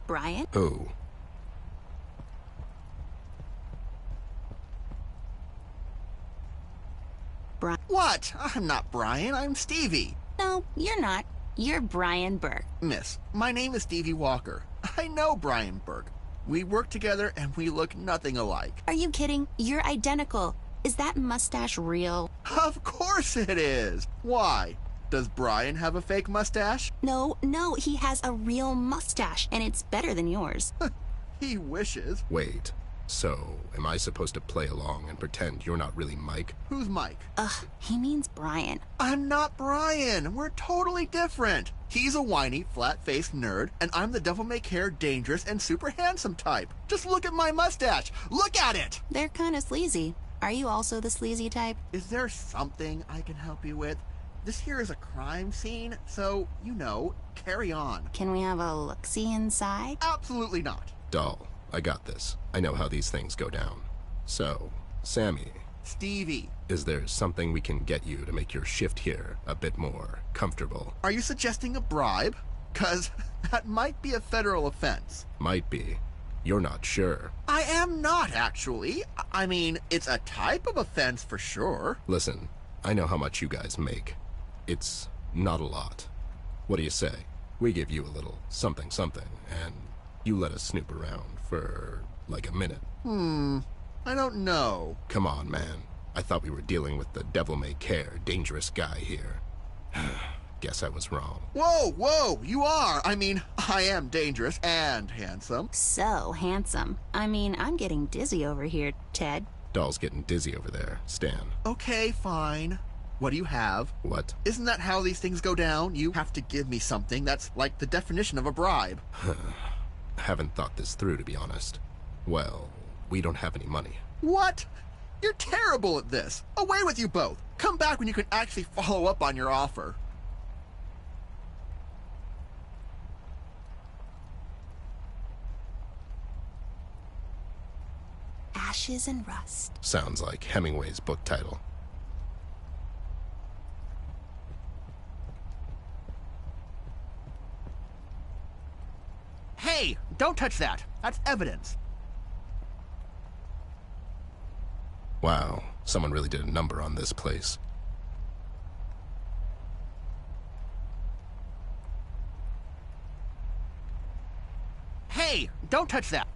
Brian? Who? Brian? What? I'm not Brian, I'm Stevie. No, you're not. You're Brian Burke. Miss, my name is Stevie Walker. I know Brian Burke. We work together and we look nothing alike. Are you kidding? You're identical. Is that mustache real? Of course it is. Why? Does Brian have a fake mustache? No, he has a real mustache, and it's better than yours. He wishes. Wait, so am I supposed to play along and pretend you're not really Mike? Who's Mike? He means Brian. I'm not Brian. We're totally different. He's a whiny, flat-faced nerd, and I'm the devil-may-care, dangerous, and super handsome type. Just look at my mustache. Look at it! They're kind of sleazy. Are you also the sleazy type? Is there something I can help you with? This here is a crime scene, so, you know, carry on. Can we have a look-see inside? Absolutely not. Doll, I got this. I know how these things go down. So, Sammy. Stevie. Is there something we can get you to make your shift here a bit more comfortable? Are you suggesting a bribe? 'Cause that might be a federal offense. Might be. You're not sure. I am not, actually. I mean, it's a type of offense for sure. Listen, I know how much you guys make. It's not a lot. What do you say? We give you a little something, and you let us snoop around for, like, a minute. I don't know. Come on, man. I thought we were dealing with the devil-may-care, dangerous guy here. Guess I was wrong. Whoa, you are. I mean, I am dangerous and handsome. So handsome. I mean, I'm getting dizzy over here, Ted. Doll's getting dizzy over there, Stan. Okay, fine. What do you have? What? Isn't that how these things go down? You have to give me something that's like the definition of a bribe. Haven't thought this through, to be honest. Well, we don't have any money. What? You're terrible at this. Away with you both. Come back when you can actually follow up on your offer. Ashes and Rust. Sounds like Hemingway's book title. Hey, don't touch that. That's evidence. Wow, someone really did a number on this place. Hey, don't touch that.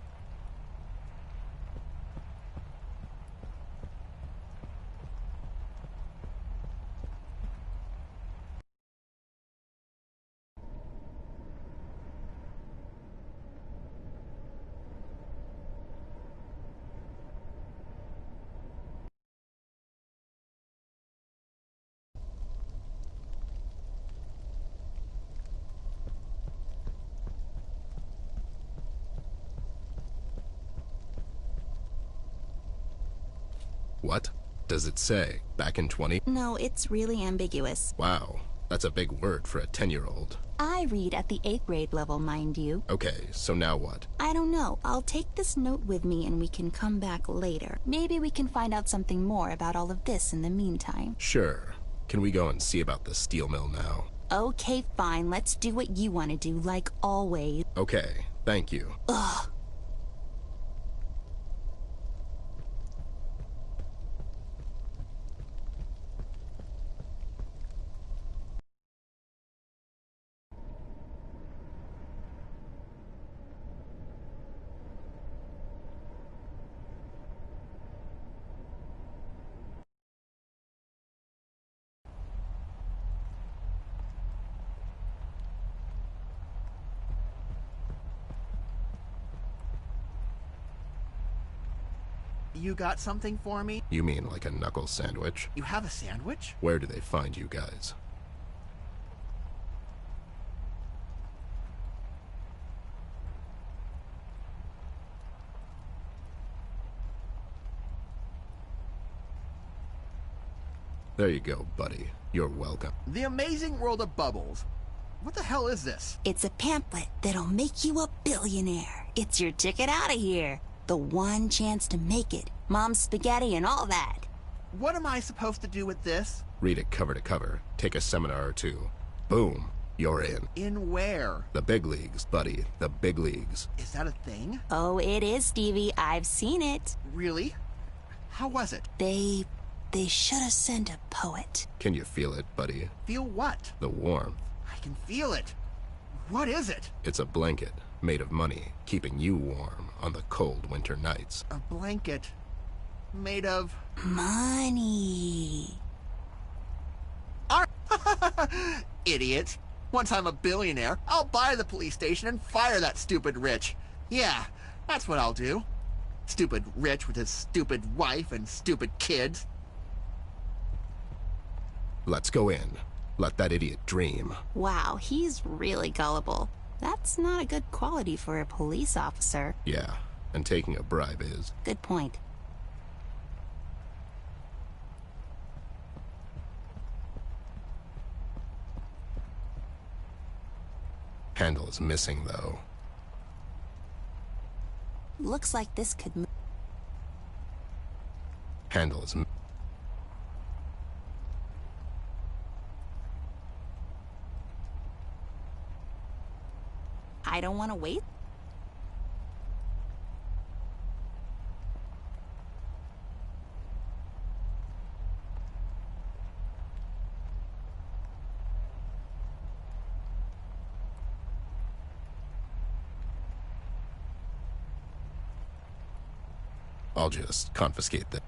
What? Does it say? Back in 20? No, it's really ambiguous. Wow, that's a big word for a 10-year-old. I read at the 8th grade level, mind you. Okay, so now what? I don't know. I'll take this note with me and we can come back later. Maybe we can find out something more about all of this in the meantime. Sure. Can we go and see about the steel mill now? Okay, fine. Let's do what you want to do, like always. Okay, thank you. Ugh. You got something for me? You mean like a knuckle sandwich? You have a sandwich? Where do they find you guys? There you go, buddy. You're welcome. The Amazing World of Bubbles. What the hell is this? It's a pamphlet that'll make you a billionaire. It's your ticket out of here. The one chance to make it. Mom's spaghetti and all that. What am I supposed to do with this? Read it cover to cover. Take a seminar or two. Boom. You're in. In where? The big leagues, buddy. The big leagues. Is that a thing? Oh, it is, Stevie. I've seen it. Really? How was it? They should have sent a poet. Can you feel it, buddy? Feel what? The warmth. I can feel it. What is it? It's a blanket made of money, keeping you warm on the cold winter nights. A blanket made of... Money. Idiots. Once I'm a billionaire, I'll buy the police station and fire that stupid Rich. Yeah, that's what I'll do. Stupid Rich with his stupid wife and stupid kids. Let's go in. Let that idiot dream. Wow, he's really gullible. That's not a good quality for a police officer. Yeah, and taking a bribe is. Good point. Handle is missing, though. Looks like this could move. Handle is... I don't want to wait. I'll just confiscate the...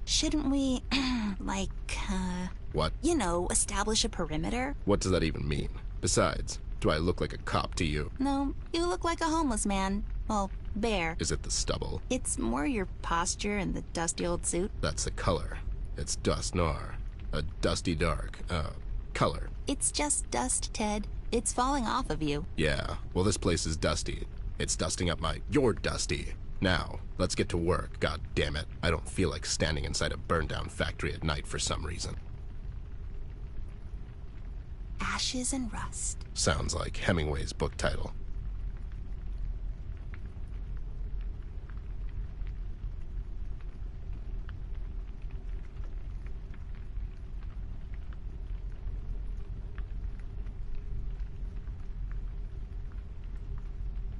Shouldn't we, What? you know, establish a perimeter? What does that even mean? Besides, do I look like a cop to you? No, you look like a homeless man. Well, bear. Is it the stubble? It's more your posture and the dusty old suit. That's the color. It's dust noir. A dusty dark, color. It's just dust, Ted. It's falling off of you. Yeah, well this place is dusty. It's dusting up my... You're dusty. Now, let's get to work, god damn it. I don't feel like standing inside a burned-down factory at night for some reason. Ashes and rust. Sounds like Hemingway's book title.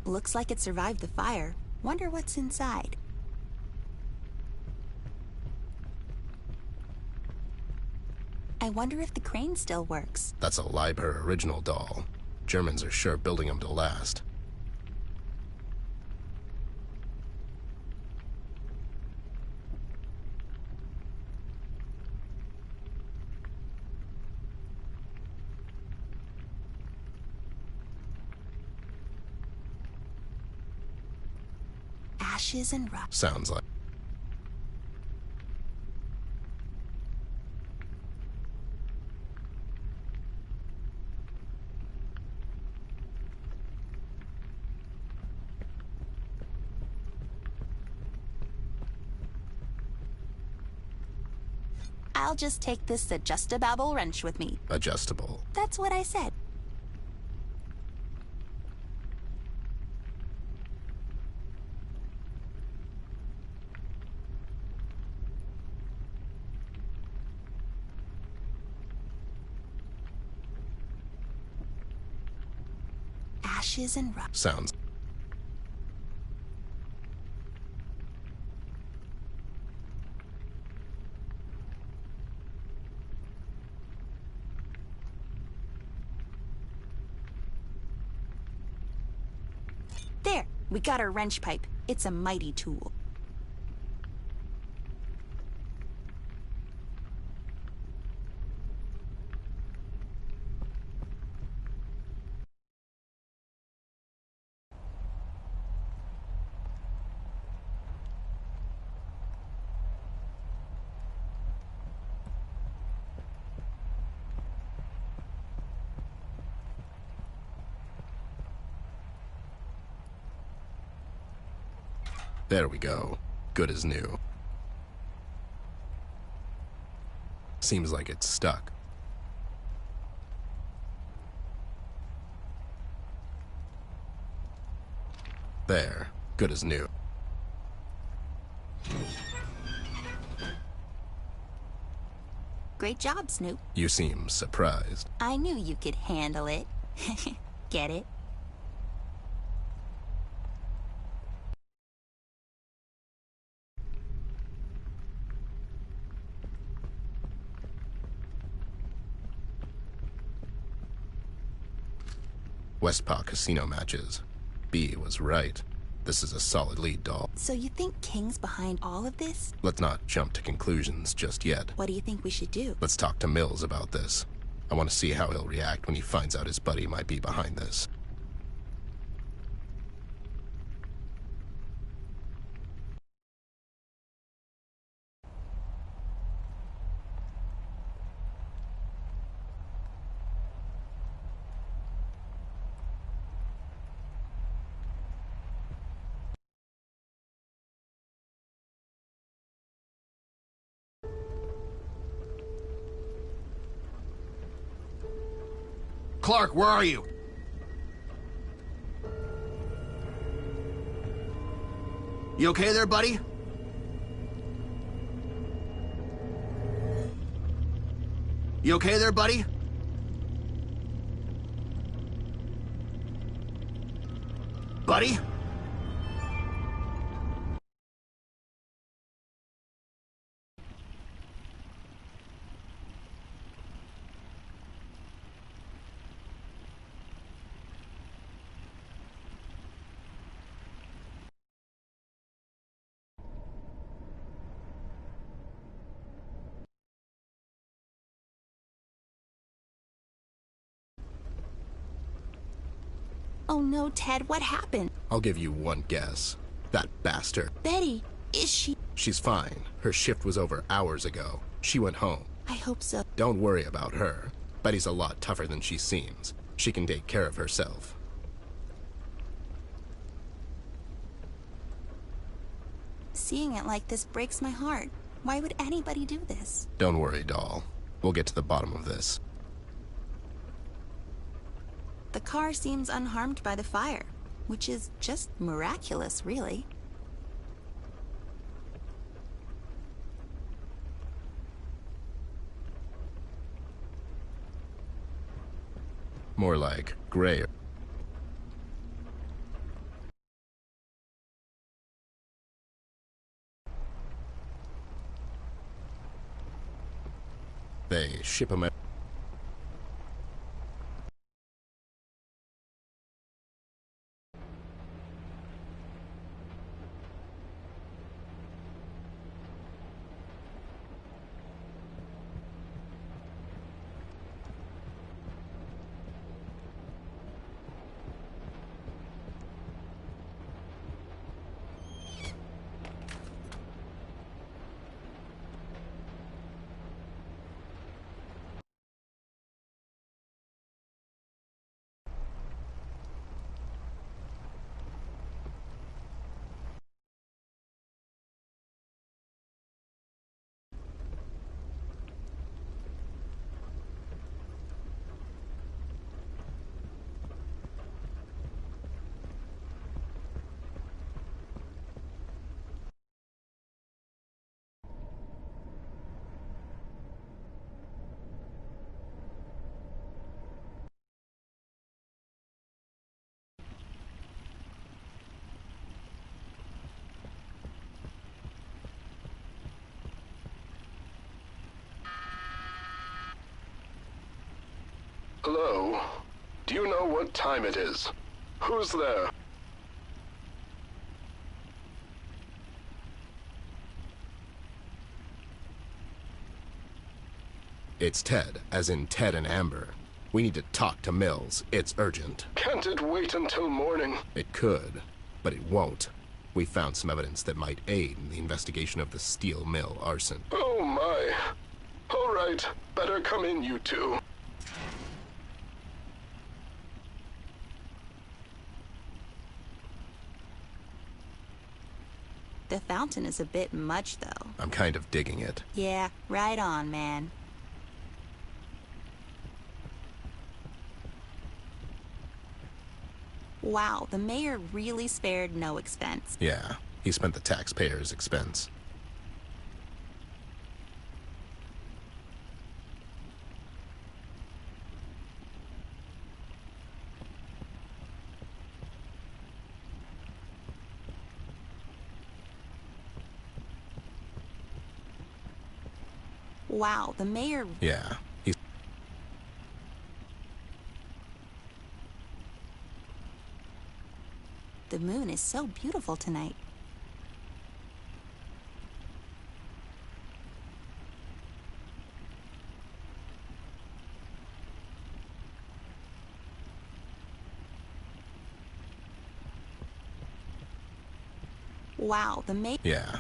Looks like it survived the fire. Wonder what's inside. I wonder if the crane still works. That's a Leiber original doll. Germans are sure building them to last. Ashes and rust. Sounds like... I'll just take this adjustable wrench with me. adjustable. That's what I said. Ashes and rust. Sounds... There, we got our wrench pipe. It's a mighty tool. There we go. Good as new. Seems like it's stuck. There. Good as new. Great job, Snoop. You seem surprised. I knew you could handle it. Get it? Westpaw casino matches. B was right. This is a solid lead, doll. So you think King's behind all of this? Let's not jump to conclusions just yet. What do you think we should do? Let's talk to Mills about this. I want to see how he'll react when he finds out his buddy might be behind this. Clark, where are you? You okay there, buddy? You okay there, buddy? Buddy? Oh no, Ted, what happened? I'll give you one guess. That bastard. Betty, is she? She's fine. Her shift was over hours ago. She went home. I hope so. Don't worry about her. Betty's a lot tougher than she seems. She can take care of herself. Seeing it like this breaks my heart. Why would anybody do this? Don't worry, doll. We'll get to the bottom of this. The car seems unharmed by the fire, which is just miraculous, really. More like gray. They ship them out. Hello? Do you know what time it is? Who's there? It's Ted, as in Ted and Amber. We need to talk to Mills. It's urgent. Can't it wait until morning? It could, but it won't. We found some evidence that might aid in the investigation of the steel mill arson. Oh my. All right, better come in, you two. The fountain is a bit much, though. I'm kind of digging it. Yeah, right on, man. Wow, the mayor really spared no expense. Yeah, he spent the taxpayers' expense. Wow, the mayor... Yeah, he... The moon is so beautiful tonight. Wow, the mayor... Yeah.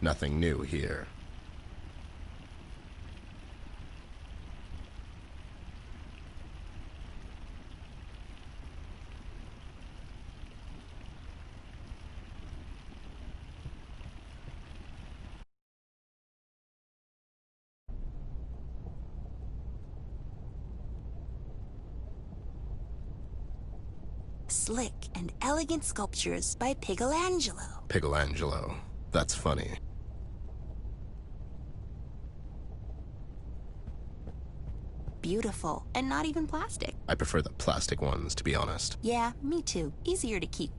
Nothing new here. Slick and elegant sculptures by Piccolangelo. Piccolangelo. That's funny. Beautiful, and not even plastic. I prefer the plastic ones, to be honest. Yeah, me too. Easier to keep.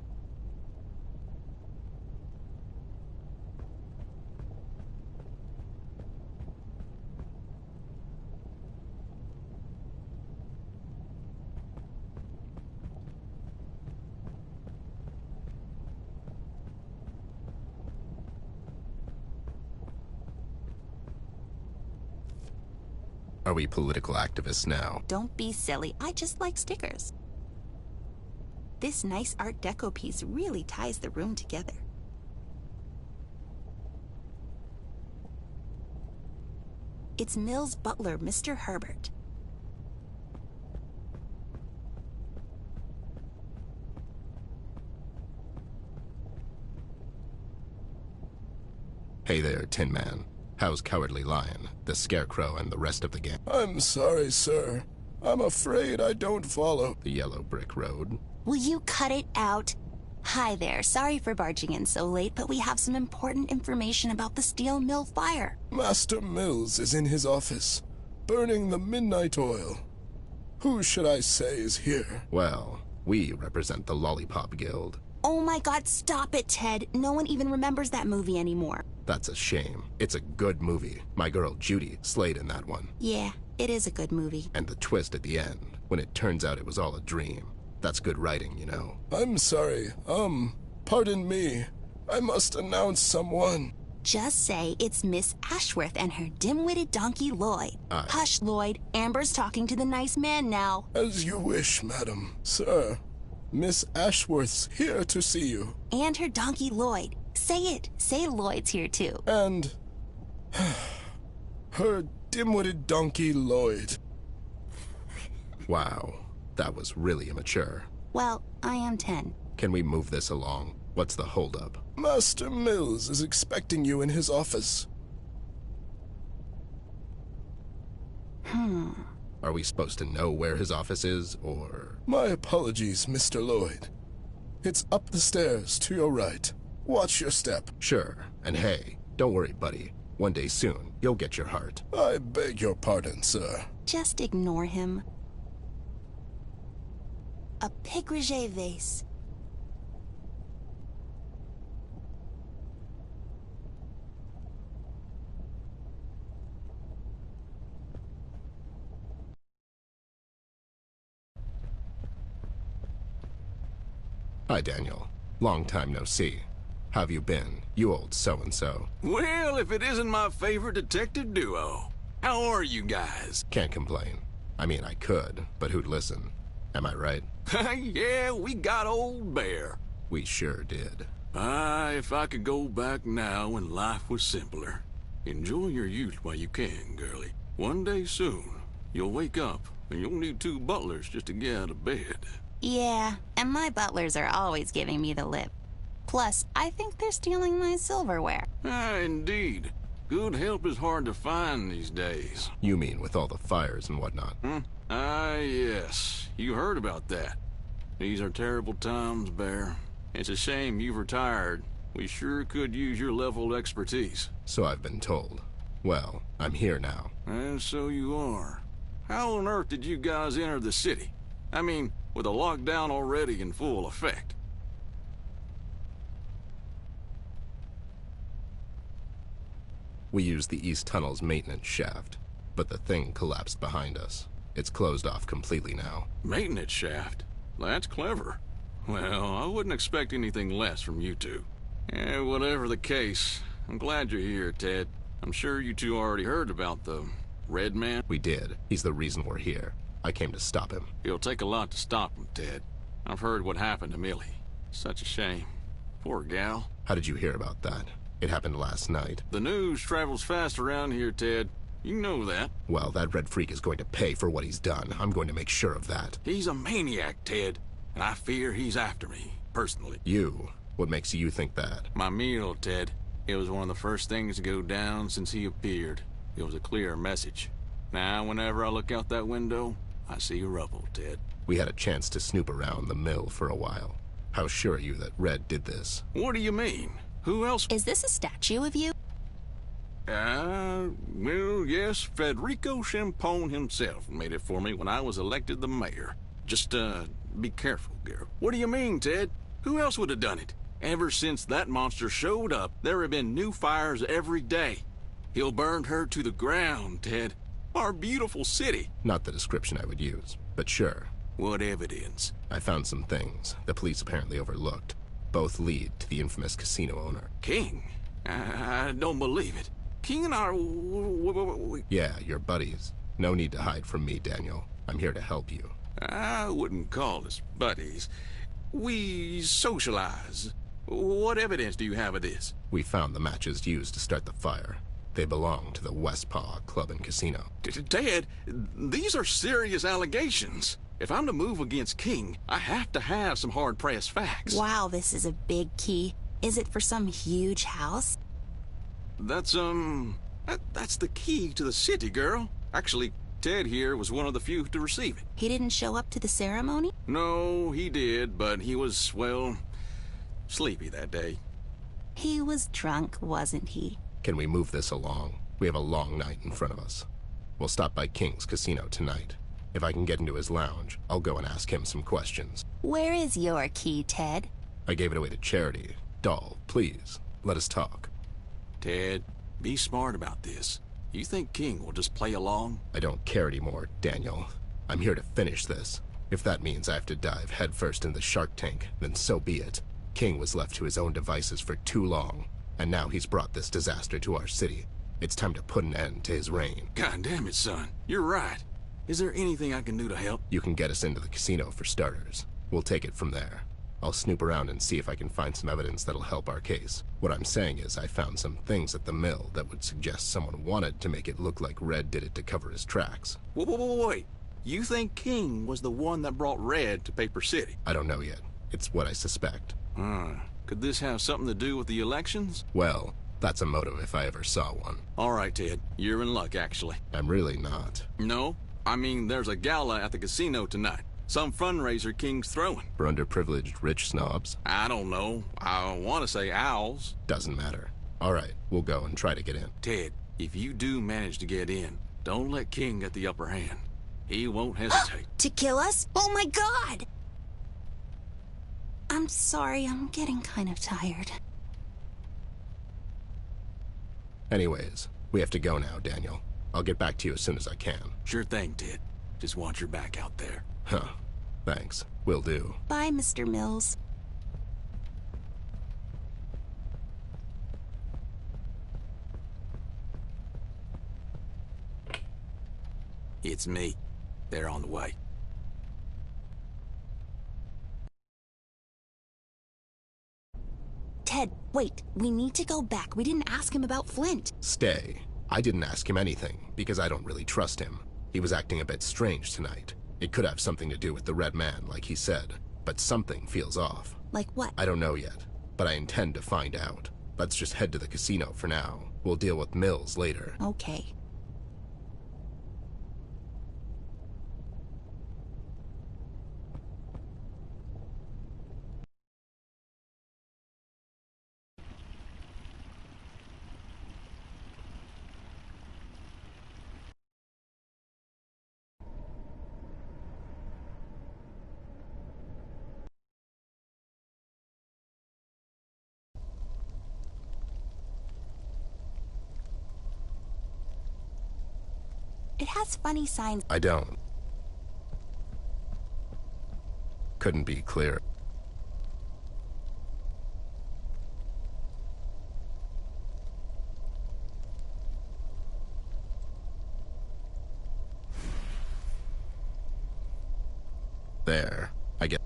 Are we political activists now? Don't be silly. I just like stickers. This nice Art Deco piece really ties the room together. It's Mill's butler, Mr. Herbert. Hey there, Tin Man. How's Cowardly Lion, the Scarecrow, and the rest of the gang? I'm sorry, sir. I'm afraid I don't follow. The yellow brick road. Will you cut it out? Hi there. Sorry for barging in so late, but we have some important information about the steel mill fire. Master Mills is in his office, burning the midnight oil. Who should I say is here? Well, we represent the Lollipop Guild. Oh my God, stop it, Ted. No one even remembers that movie anymore. That's a shame. It's a good movie. My girl Judy slayed in that one. Yeah, it is a good movie. And the twist at the end, when it turns out it was all a dream. That's good writing, you know. I'm sorry. Pardon me. I must announce someone. Just say it's Miss Ashworth and her dim-witted donkey Lloyd. Hush, Lloyd. Amber's talking to the nice man now. As you wish, madam. Sir, Miss Ashworth's here to see you. And her donkey Lloyd. Say it. Say Lloyd's here too. And her dim-witted donkey Lloyd. Wow, that was really immature. Well, I am 10. Can we move this along? What's the holdup? Master Mills is expecting you in his office. Are we supposed to know where his office is, or... My apologies, Mr. Lloyd. It's up the stairs to your right. Watch your step. Sure, and hey, don't worry, buddy. One day soon, you'll get your heart. I beg your pardon, sir. Just ignore him. A Picroget vase. Hi, Daniel. Long time no see. How've you been, you old so-and-so? Well, if it isn't my favorite detective duo. How are you guys? Can't complain. I mean, I could, but who'd listen? Am I right? Yeah, we got old Bear. We sure did. If I could go back now when life was simpler. Enjoy your youth while you can, girlie. One day soon, you'll wake up and you'll need 2 butlers just to get out of bed. Yeah, and my butlers are always giving me the lip. Plus, I think they're stealing my silverware. Indeed. Good help is hard to find these days. You mean with all the fires and whatnot? Yes. You heard about that. These are terrible times, Bear. It's a shame you've retired. We sure could use your level of expertise. So I've been told. Well, I'm here now. And so you are. How on earth did you guys enter the city? I mean, with a lockdown already in full effect. We used the East Tunnel's maintenance shaft, but the thing collapsed behind us. It's closed off completely now. Maintenance shaft? That's clever. Well, I wouldn't expect anything less from you two. Whatever the case, I'm glad you're here, Ted. I'm sure you two already heard about the Red Man. We did. He's the reason we're here. I came to stop him. It'll take a lot to stop him, Ted. I've heard what happened to Millie. Such a shame. Poor gal. How did you hear about that? It happened last night. The news travels fast around here, Ted. You know that. Well, that red freak is going to pay for what he's done. I'm going to make sure of that. He's a maniac, Ted. And I fear he's after me, personally. You? What makes you think that? My meal, Ted. It was one of the first things to go down since he appeared. It was a clear message. Now, whenever I look out that window, I see rubble, Ted. We had a chance to snoop around the mill for a while. How sure are you that Red did this? What do you mean? Who else? Is this a statue of you? Well, yes, Federico Champone himself made it for me when I was elected the mayor. Just, be careful, girl. What do you mean, Ted? Who else would have done it? Ever since that monster showed up, there have been new fires every day. He'll burn her to the ground, Ted. Our beautiful city. Not the description I would use, but sure. What evidence? I found some things the police apparently overlooked. Both lead to the infamous casino owner. King? I don't believe it. King and I... Yeah, you're buddies. No need to hide from me, Daniel. I'm here to help you. I wouldn't call us buddies. We socialize. What evidence do you have of this? We found the matches used to start the fire. They belong to the Westpaw Club and Casino. Ted, these are serious allegations. If I'm to move against King, I have to have some hard-pressed facts. Wow, this is a big key. Is it for some huge house? That's the key to the city, girl. Actually, Ted here was one of the few to receive it. He didn't show up to the ceremony? No, he did, but he was, well, sleepy that day. He was drunk, wasn't he? Can we move this along? We have a long night in front of us. We'll stop by King's Casino tonight. If I can get into his lounge, I'll go and ask him some questions. Where is your key, Ted? I gave it away to charity. Doll, please, let us talk. Ted, be smart about this. You think King will just play along? I don't care anymore, Daniel. I'm here to finish this. If that means I have to dive headfirst in the shark tank, then so be it. King was left to his own devices for too long, and now he's brought this disaster to our city. It's time to put an end to his reign. God damn it, son. You're right. Is there anything I can do to help? You can get us into the casino for starters. We'll take it from there. I'll snoop around and see if I can find some evidence that'll help our case. What I'm saying is I found some things at the mill that would suggest someone wanted to make it look like Red did it to cover his tracks. Wait. You think King was the one that brought Red to Paper City? I don't know yet. It's what I suspect. Could this have something to do with the elections? Well, that's a motive if I ever saw one. All right, Ted. You're in luck, actually. I'm really not. No? I mean, there's a gala at the casino tonight. Some fundraiser King's throwing. For underprivileged rich snobs? I don't know. I want to say owls. Doesn't matter. All right, we'll go and try to get in. Ted, if you do manage to get in, don't let King get the upper hand. He won't hesitate. To kill us? Oh my God! I'm sorry, I'm getting kind of tired. Anyways, we have to go now, Daniel. I'll get back to you as soon as I can. Sure thing, Ted. Just watch your back out there. Huh. Thanks. Will do. Bye, Mr. Mills. It's me. They're on the way. Ted, wait. We need to go back. We didn't ask him about Flint. Stay. I didn't ask him anything, because I don't really trust him. He was acting a bit strange tonight. It could have something to do with the Red Man, like he said, but something feels off. Like what? I don't know yet, but I intend to find out. Let's just head to the casino for now. We'll deal with Mills later. Okay. It has funny signs. I don't. Couldn't be clearer. There. I get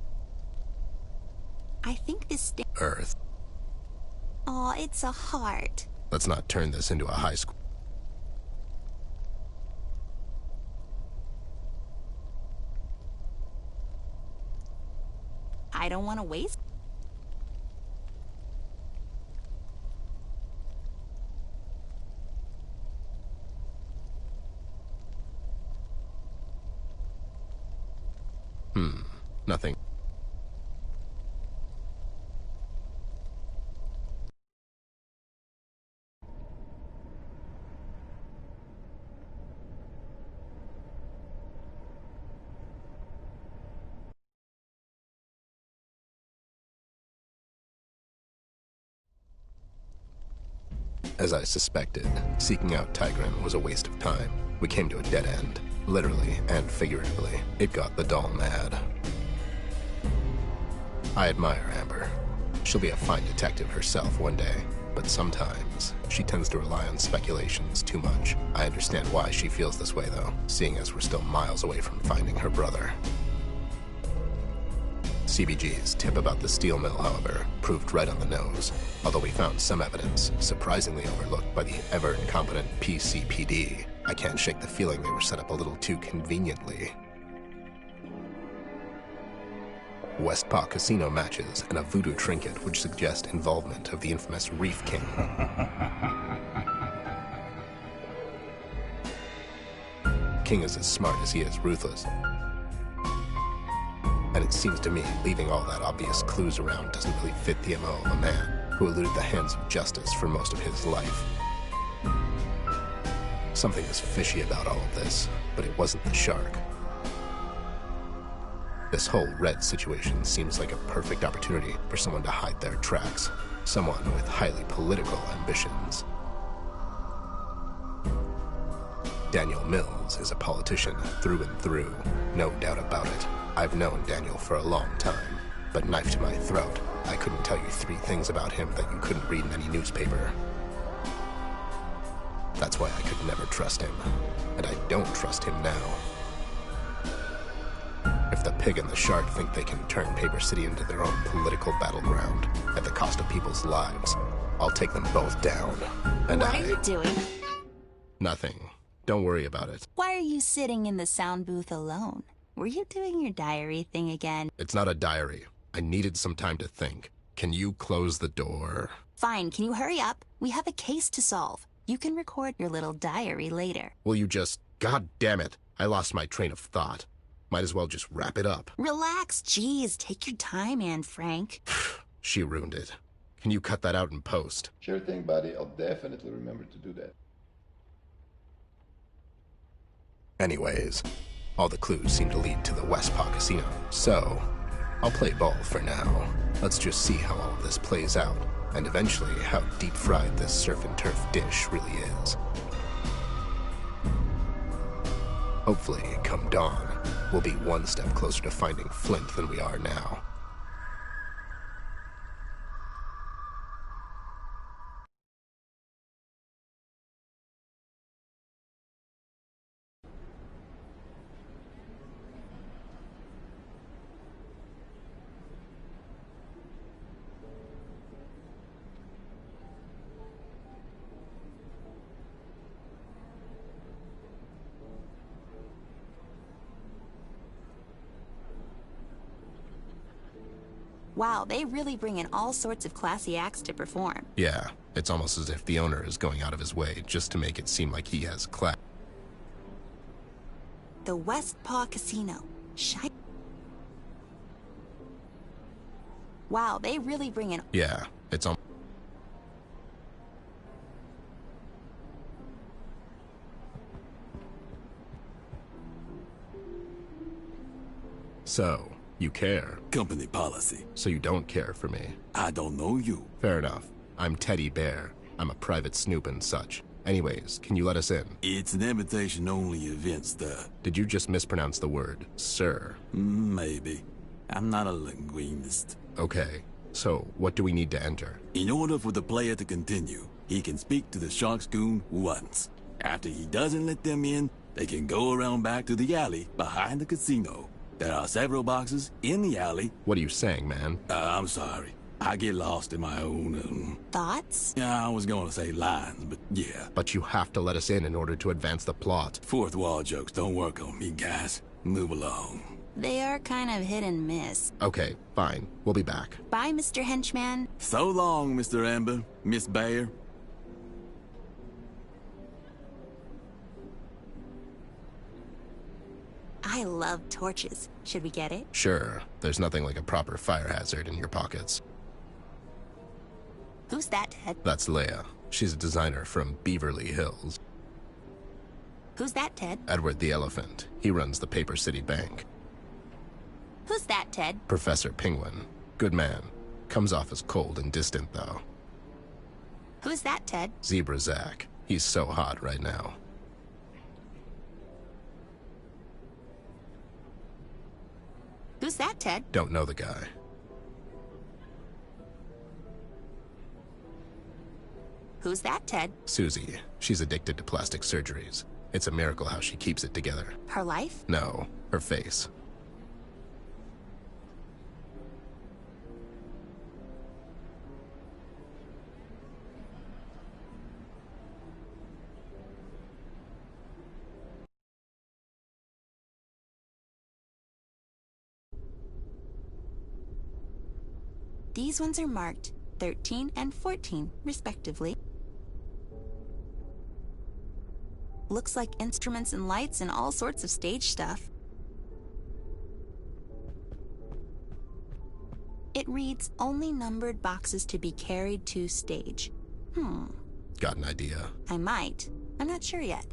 I think this Earth. Aw, it's a heart. Let's not turn this into a high school. I don't want to waste. Nothing. As I suspected, seeking out Tigran was a waste of time. We came to a dead end, literally and figuratively. It got the doll mad. I admire Amber. She'll be a fine detective herself one day, but sometimes she tends to rely on speculations too much. I understand why she feels this way, though, seeing as we're still miles away from finding her brother. CBG's tip about the steel mill, however, proved right on the nose, although we found some evidence, surprisingly overlooked by the ever-incompetent PCPD. I can't shake the feeling they were set up a little too conveniently. Westpaw casino matches and a voodoo trinket which suggest involvement of the infamous Reef King. King is as smart as he is ruthless. And it seems to me leaving all that obvious clues around doesn't really fit the MO of a man who eluded the hands of justice for most of his life. Something is fishy about all of this, but it wasn't the shark. This whole Red situation seems like a perfect opportunity for someone to hide their tracks. Someone with highly political ambitions. Daniel Mills is a politician through and through, no doubt about it. I've known Daniel for a long time, but knife to my throat, I couldn't tell you 3 things about him that you couldn't read in any newspaper. That's why I could never trust him, and I don't trust him now. If the pig and the shark think they can turn Paper City into their own political battleground at the cost of people's lives, I'll take them both down. And What are you doing? Nothing. Don't worry about it. Why are you sitting in the sound booth alone? Were you doing your diary thing again? It's not a diary. I needed some time to think. Can you close the door? Fine, can you hurry up? We have a case to solve. You can record your little diary later. Will you just... God damn it. I lost my train of thought. Might as well just wrap it up. Relax, geez. Take your time, Anne Frank. She ruined it. Can you cut that out in post? Sure thing, buddy. I'll definitely remember to do that. Anyways, all the clues seem to lead to the Westpaw Casino. So, I'll play ball for now. Let's just see how all of this plays out, and eventually how deep-fried this surf and turf dish really is. Hopefully, come dawn, we'll be one step closer to finding Flint than we are now. Wow, they really bring in all sorts of classy acts to perform. Yeah, it's almost as if the owner is going out of his way just to make it seem like he has class. The West Paw Casino. Wow, they really bring in... Yeah, it's almost... So, you care. Company policy. So you don't care for me. I don't know you. Fair enough. I'm Teddy Bear. I'm a private snoop and such. Anyways, can you let us in? It's an invitation-only event, sir. Did you just mispronounce the word, sir? Maybe. I'm not a linguist. Okay, so what do we need to enter? In order for the player to continue, he can speak to the Shark's goon once. After he doesn't let them in, they can go around back to the alley behind the casino. There are several boxes in the alley. What are you saying, man? I'm sorry. I get lost in my own, Thoughts? Yeah, I was going to say lines, but yeah. But you have to let us in order to advance the plot. Fourth wall jokes don't work on me, guys. Move along. They are kind of hit and miss. Okay, fine. We'll be back. Bye, Mr. Henchman. So long, Mr. Amber, Miss Bear. I love torches. Should we get it? Sure. There's nothing like a proper fire hazard in your pockets. Who's that, Ted? That's Leia. She's a designer from Beverly Hills. Who's that, Ted? Edward the Elephant. He runs the Paper City Bank. Who's that, Ted? Professor Penguin. Good man. Comes off as cold and distant, though. Who's that, Ted? Zebra Zach. He's so hot right now. Who's that, Ted? Don't know the guy. Who's that, Ted? Susie. She's addicted to plastic surgeries. It's a miracle how she keeps it together. Her life? No, her face. These ones are marked 13 and 14, respectively. Looks like instruments and lights and all sorts of stage stuff. It reads, only numbered boxes to be carried to stage. Got an idea? I might. I'm not sure yet.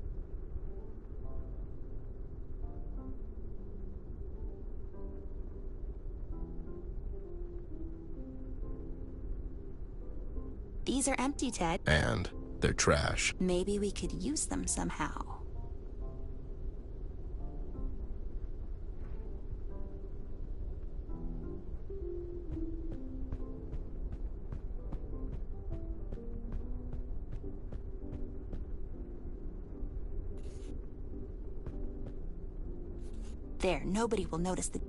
These are empty, Ted. And they're trash. Maybe we could use them somehow. There, nobody will notice the...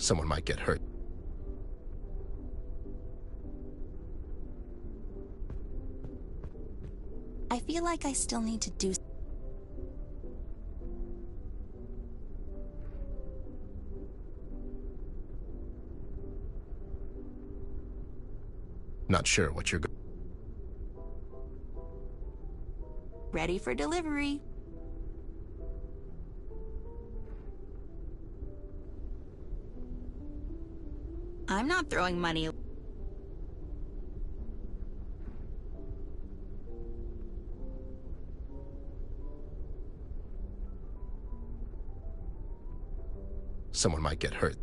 Someone might get hurt. I feel like I still need to do... Not sure what you're... Ready for delivery. I'm not throwing money. Someone might get hurt.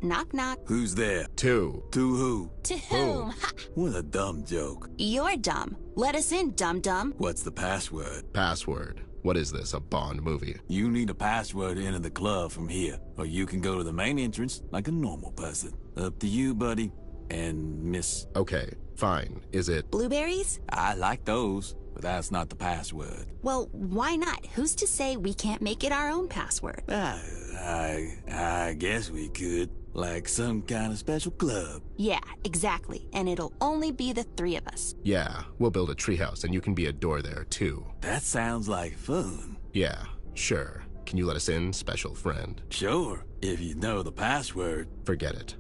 Knock, knock. Who's there? Two. To who? To whom? Ha! What a dumb joke. You're dumb. Let us in, dum-dum. What's the password? Password. What is this, a Bond movie? You need a password to enter the club from here, or you can go to the main entrance like a normal person. Up to you, buddy. And miss. Okay, fine. Is it... Blueberries? I like those, but that's not the password. Well, why not? Who's to say we can't make it our own password? I guess we could. Like some kind of special club. Yeah, exactly. And it'll only be the three of us. Yeah, we'll build a treehouse and you can be a door there, too. That sounds like fun. Yeah, sure. Can you let us in, special friend? Sure, if you know the password. Forget it.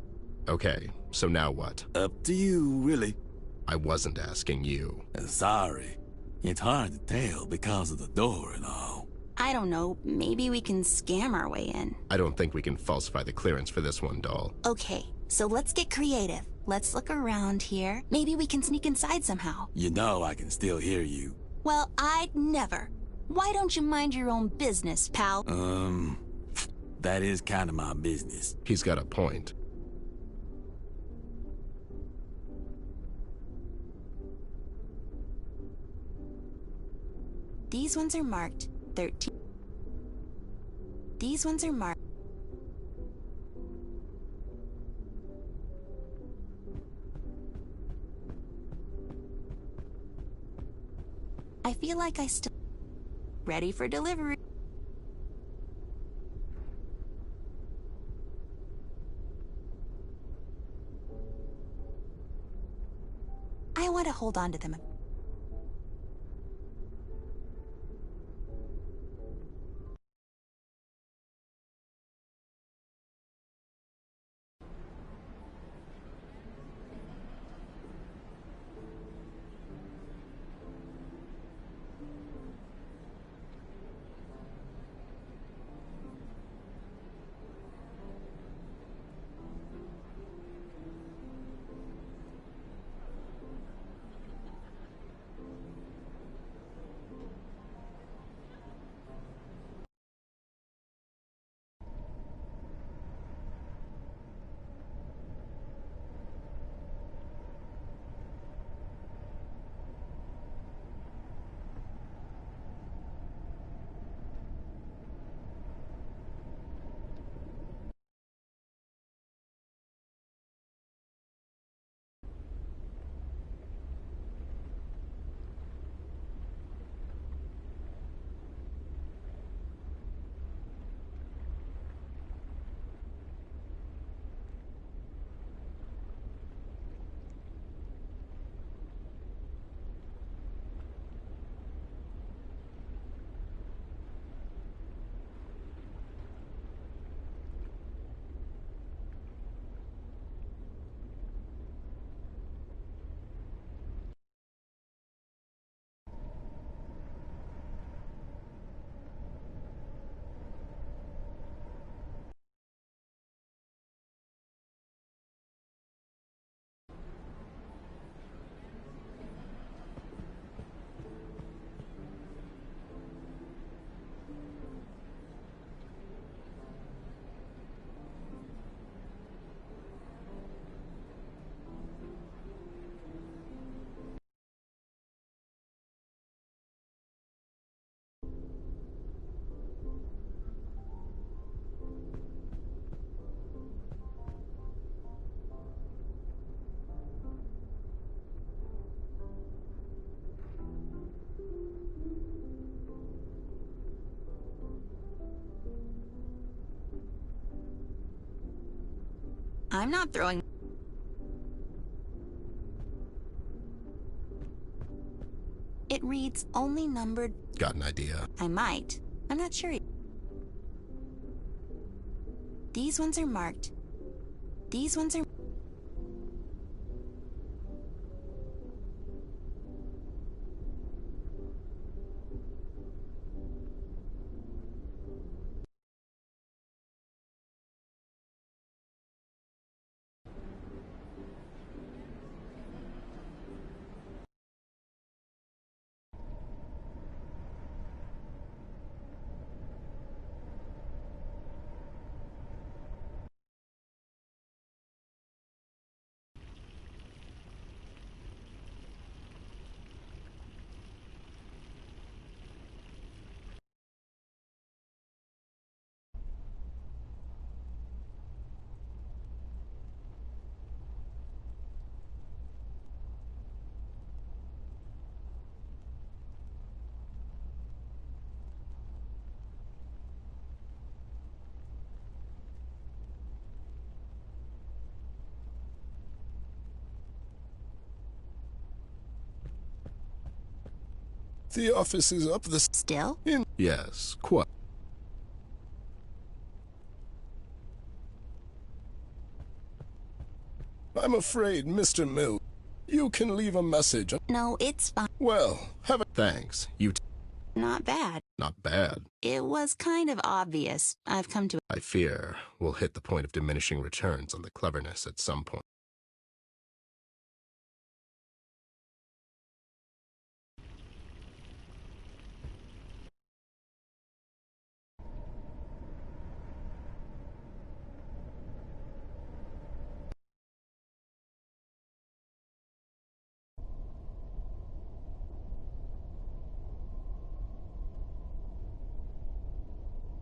Okay, so now what? Up to you, really. I wasn't asking you. Sorry. It's hard to tell because of the door and all. I don't know, maybe we can scam our way in. I don't think we can falsify the clearance for this one, doll. Okay, so let's get creative. Let's look around here. Maybe we can sneak inside somehow. You know I can still hear you. Well, I'd never. Why don't you mind your own business, pal? That is kind of my business. He's got a point. These ones are marked 13. These ones are marked. I feel like I still... Ready for delivery. I want to hold on to them. I'm not throwing... It reads only numbered... Got an idea. I might. I'm not sure. These ones are marked. These ones are... The office is up the Still? Yes, quite. I'm afraid, Mr. Mill, you can leave a message. No, it's fine. Well, have a... Thanks. You Not bad. not bad. It was kind of obvious. I've come to... I fear we'll hit the point of diminishing returns on the cleverness at some point.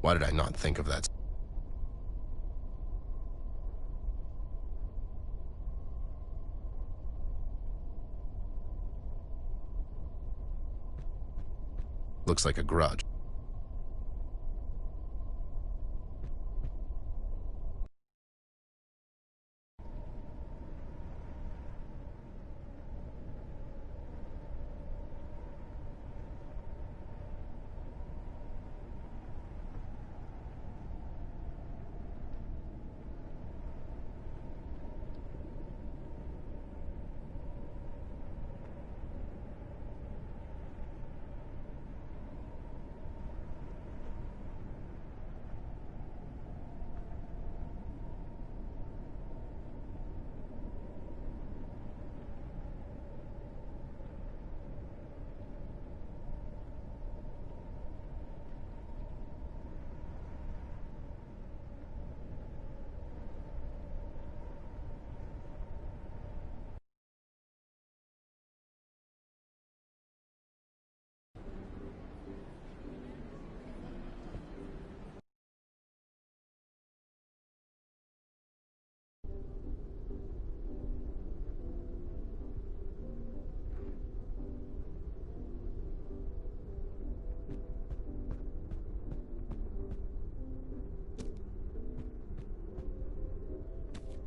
Why did I not think of that? Looks like a grudge.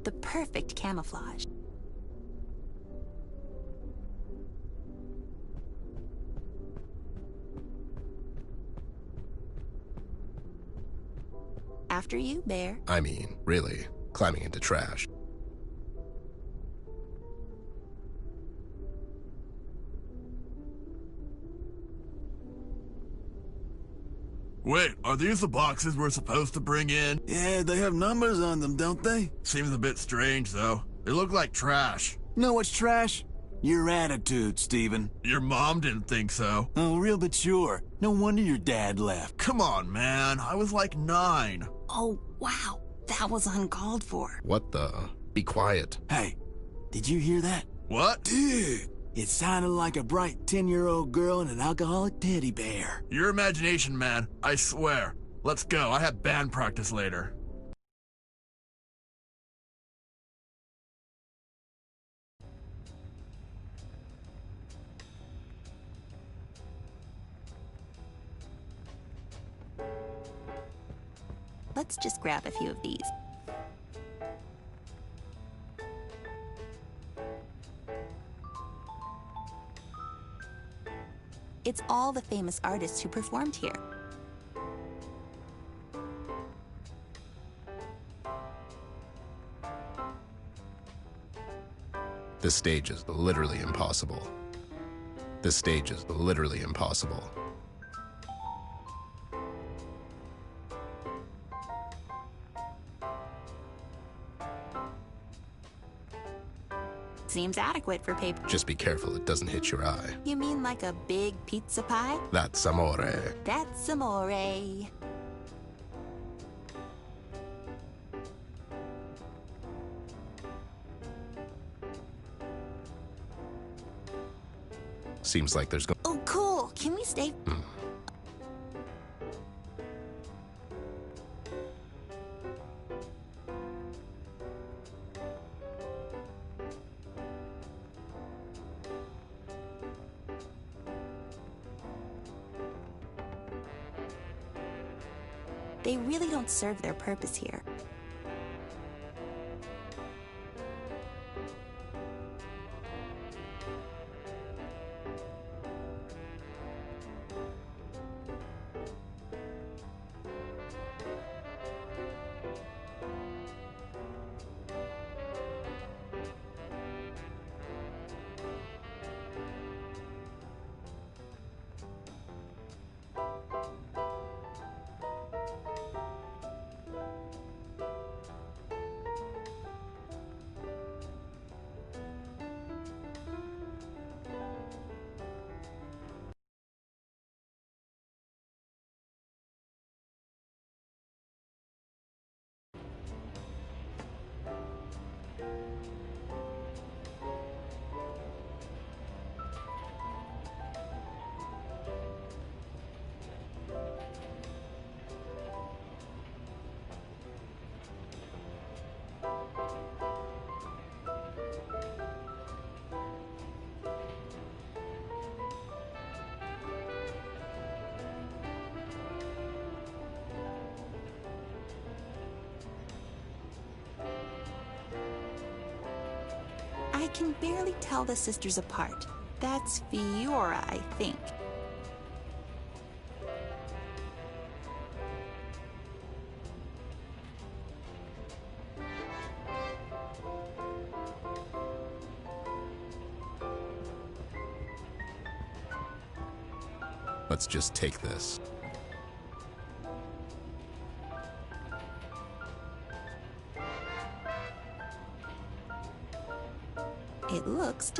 The perfect camouflage. After you, Bear. I mean, really, climbing into trash. Wait, are these the boxes we're supposed to bring in? Yeah, they have numbers on them, don't they? Seems a bit strange, though. They look like trash. Know what's trash? Your attitude, Stephen. Your mom didn't think so. Oh, real but sure. No wonder your dad left. Come on, man. I was like 9. Oh, wow. That was uncalled for. What the? Be quiet. Hey, did you hear that? What? Dude, it sounded like a bright 10-year-old girl and an alcoholic teddy bear. Your imagination, man. I swear. Let's go. I have band practice later. Let's just grab a few of these. It's all the famous artists who performed here. This stage is literally impossible. This stage is literally impossible. Seems adequate for paper. Just be careful it doesn't hit your eye. You mean like a big pizza pie? That's amore. That's amore. Seems like there's Oh, cool. Can we stay? They really don't serve their purpose here. can barely tell the sisters apart. That's Fiora, I think. Let's just take this. It looks...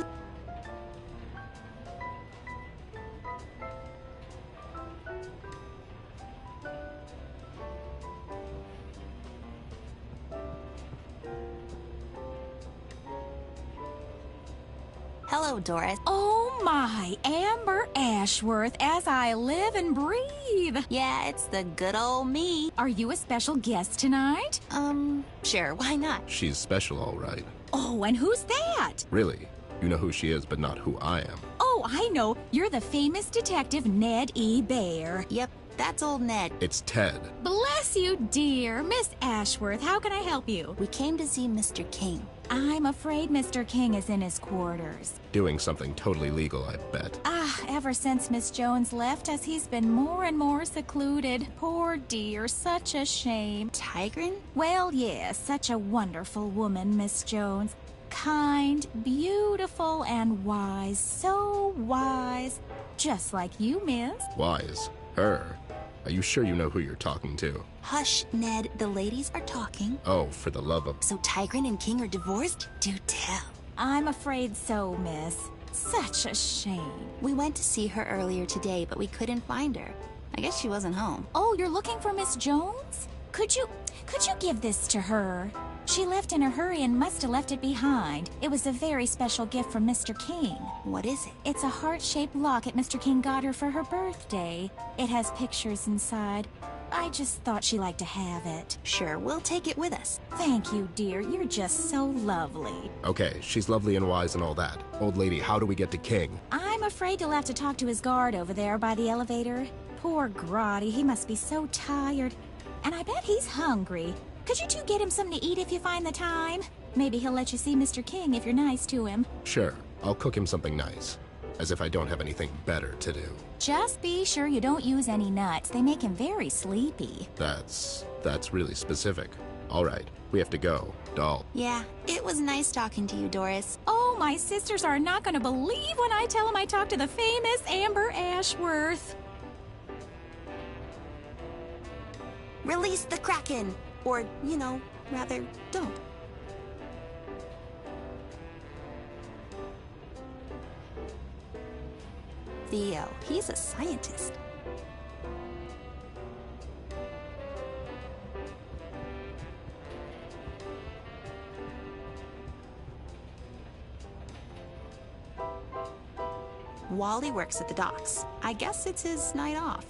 Hello, Doris. Oh my, Amber Ashworth, as I live and breathe. Yeah, it's the good old me. Are you a special guest tonight? Sure, why not? She's special, all right. Oh, and who's that? Really? You know who she is, but not who I am. Oh, I know. You're the famous detective Ned E. Bear. Yep, that's old Ned. It's Ted. Bless you, dear. Miss Ashworth, how can I help you? We came to see Mr. King. I'm afraid Mr. King is in his quarters. Doing something totally legal, I bet. Ever since Miss Jones left us, he's been more and more secluded. Poor dear, such a shame. Tigran? Well, yes, such a wonderful woman, Miss Jones. Kind, beautiful, and wise. So wise. Just like you, miss. Wise? Her? Are you sure you know who you're talking to? Hush, Ned. The ladies are talking. Oh, for the love of... So Tigran and King are divorced? Do tell. I'm afraid so, miss. Such a shame. We went to see her earlier today, but we couldn't find her. I guess she wasn't home. Oh, you're looking for Miss Jones? Could you give this to her? She left in a hurry and must have left it behind. It was a very special gift from Mr. King. What is it? It's a heart-shaped locket Mr. King got her for her birthday. It has pictures inside. I just thought she liked to have it. Sure, we'll take it with us. Thank you, dear. You're just so lovely. Okay, she's lovely and wise and all that. Old lady, how do we get to King? I'm afraid you'll have to talk to his guard over there by the elevator. Poor Grotty, he must be so tired. And I bet he's hungry. Could you two get him something to eat if you find the time? Maybe he'll let you see Mr. King if you're nice to him. Sure, I'll cook him something nice. As if I don't have anything better to do. Just be sure you don't use any nuts. They make him very sleepy. That's really specific. All right, we have to go, doll. Yeah, it was nice talking to you, Doris. Oh, my sisters are not going to believe when I tell them I talked to the famous Amber Ashworth. Release the Kraken! Or, you know, rather, don't. Theo, he's a scientist. Wally works at the docks. I guess it's his night off.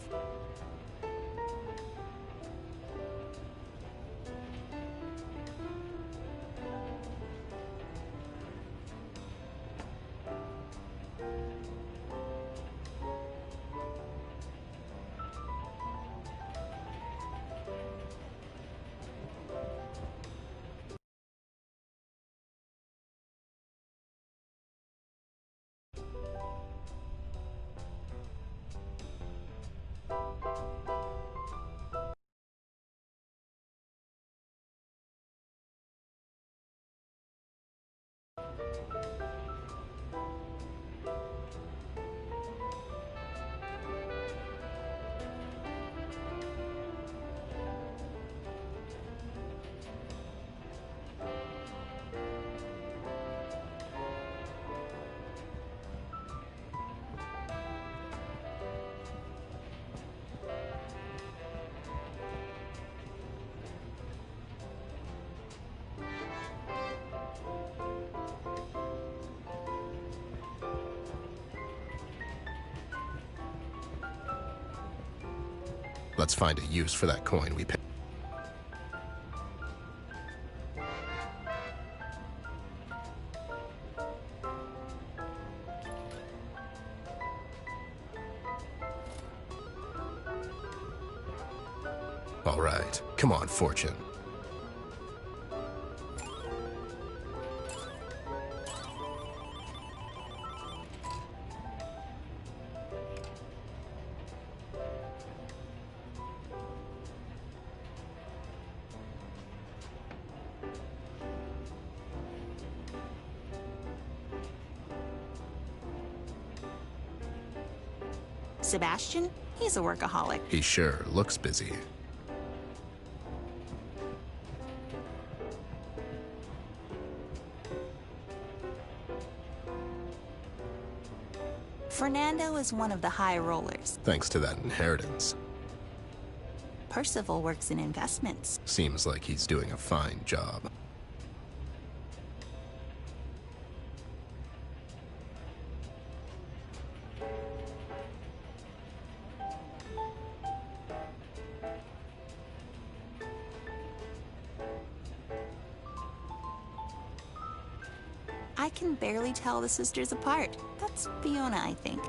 Let's find a use for that coin we paid. All right, come on, Fortune. Sebastian, he's a workaholic. He sure looks busy. Fernando is one of the high rollers. Thanks to that inheritance. Percival works in investments. Seems like he's doing a fine job. I can barely tell the sisters apart. That's Fiona, I think.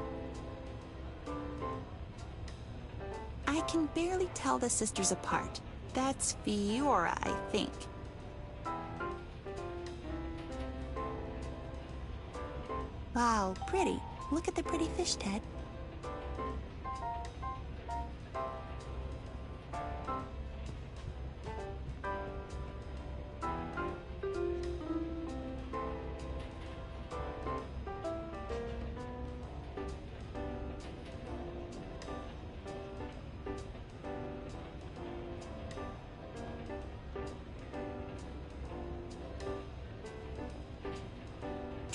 I can barely tell the sisters apart. That's Fiora, I think. Wow, pretty. Look at the pretty fish, Ted.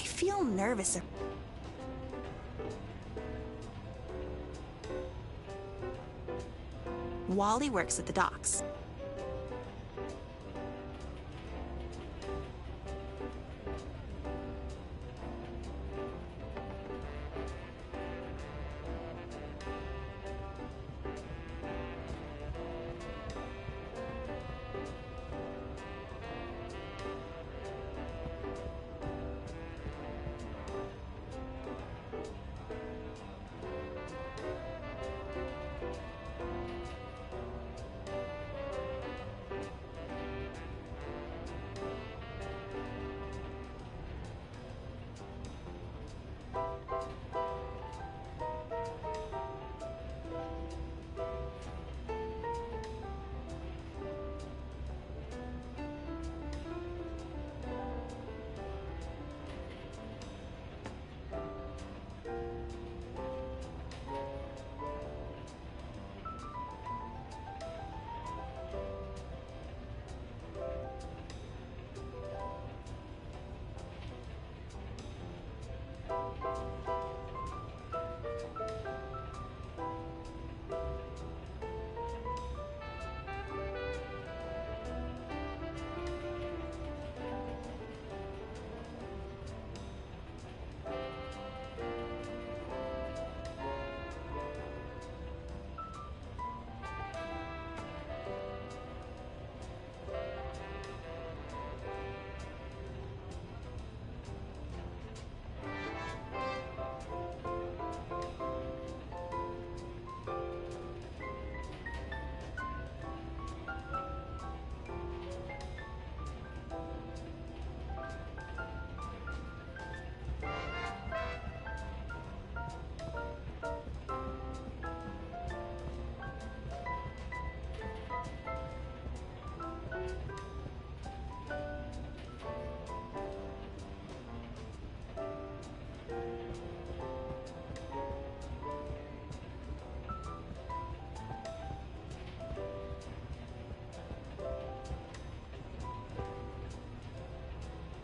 I feel nervous. Wally works at the docks.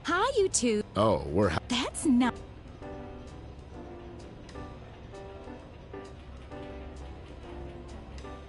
Hi, you two. Oh, we're That's not...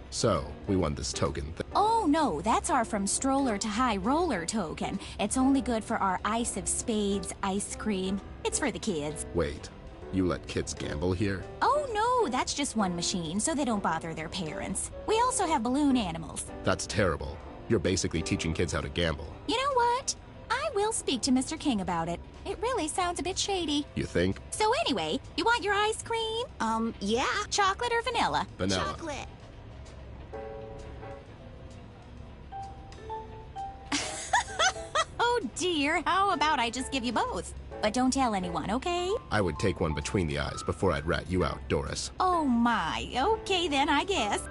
So, we won this token thing. Oh, no, that's our From Stroller to High Roller token. It's only good for our Ice of Spades ice cream. It's for the kids. Wait, you let kids gamble here? Oh, no, that's just one machine, so they don't bother their parents. We also have balloon animals. That's terrible. You're basically teaching kids how to gamble. You know what? I will speak to Mr. King about it. It really sounds a bit shady. You think? So anyway, you want your ice cream? Yeah. Chocolate or vanilla? Vanilla. Chocolate. Oh dear, how about I just give you both? But don't tell anyone, okay? I would take one between the eyes before I'd rat you out, Doris. Oh my, okay then, I guess.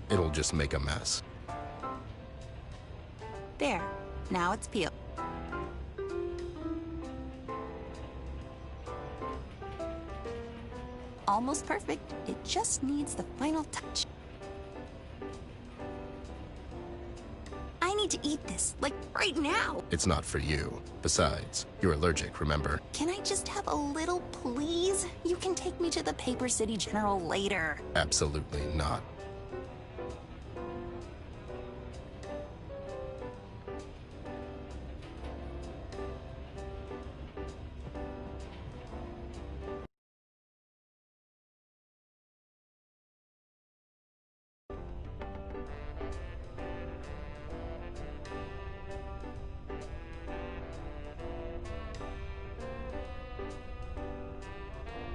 It'll just make a mess. There. Now it's peeled. Almost perfect. It just needs the final touch. I need to eat this, like right now. It's not for you. Besides, you're allergic, remember? Can I just have a little, please? You can take me to the Paper City General later. Absolutely not.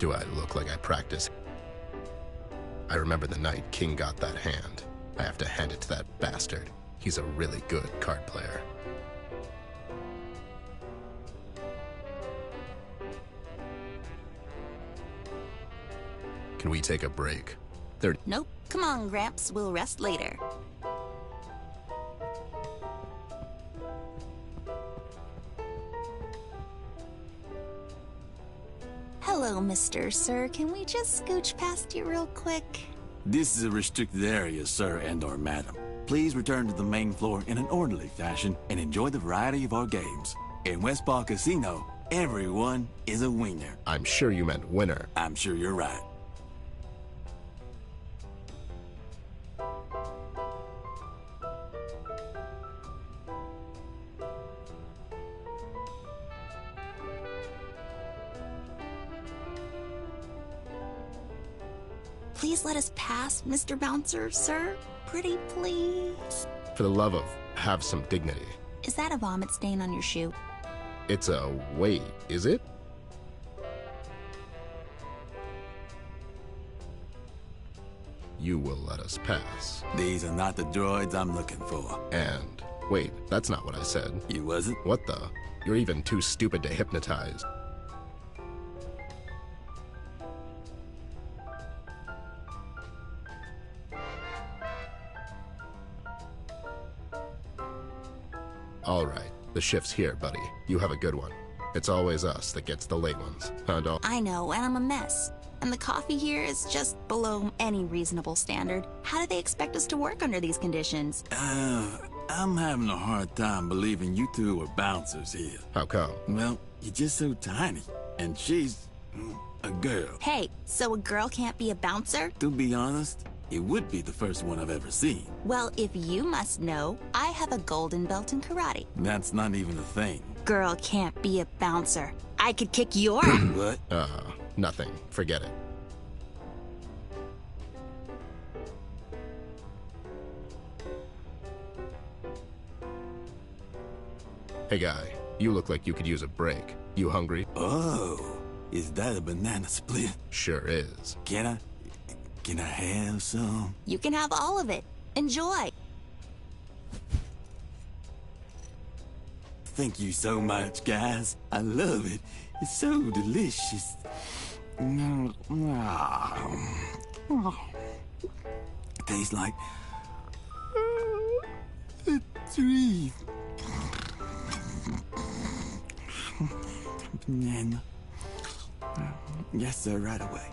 Do I look like I practice? I remember the night King got that hand. I have to hand it to that bastard. He's a really good card player. Can we take a break? Nope. Come on, Gramps. We'll rest later. Hello, Mr. Sir. Can we just scooch past you real quick? This is a restricted area, sir and/or madam. Please return to the main floor in an orderly fashion and enjoy the variety of our games. In Westpaw Casino, everyone is a winner. I'm sure you meant winner. I'm sure you're right. Please let us pass, Mr. Bouncer, sir. Pretty please. For the love of, have some dignity. Is that a vomit stain on your shoe? It's a wait, is it? You will let us pass. These are not the droids I'm looking for. And, wait, that's not what I said. You wasn't? What the? You're even too stupid to hypnotize. All right, the shift's here, buddy. You have a good one. It's always us that gets the late ones, huh, doll? I know, and I'm a mess. And the coffee here is just below any reasonable standard. How do they expect us to work under these conditions? I'm having a hard time believing you two are bouncers here. How come? Well, you're just so tiny. And she's a girl. Hey, so a girl can't be a bouncer? To be honest, it would be the first one I've ever seen. Well, if you must know, I have a golden belt in karate. That's not even a thing. Girl can't be a bouncer. I could kick your What? Nothing. Forget it. Hey guy, you look like you could use a break. You hungry? Oh, is that a banana split? Sure is. Can I have some? You can have all of it. Enjoy. Thank you so much, guys. I love it. It's so delicious. It tastes like a treat. Banana. Yes, sir, right away.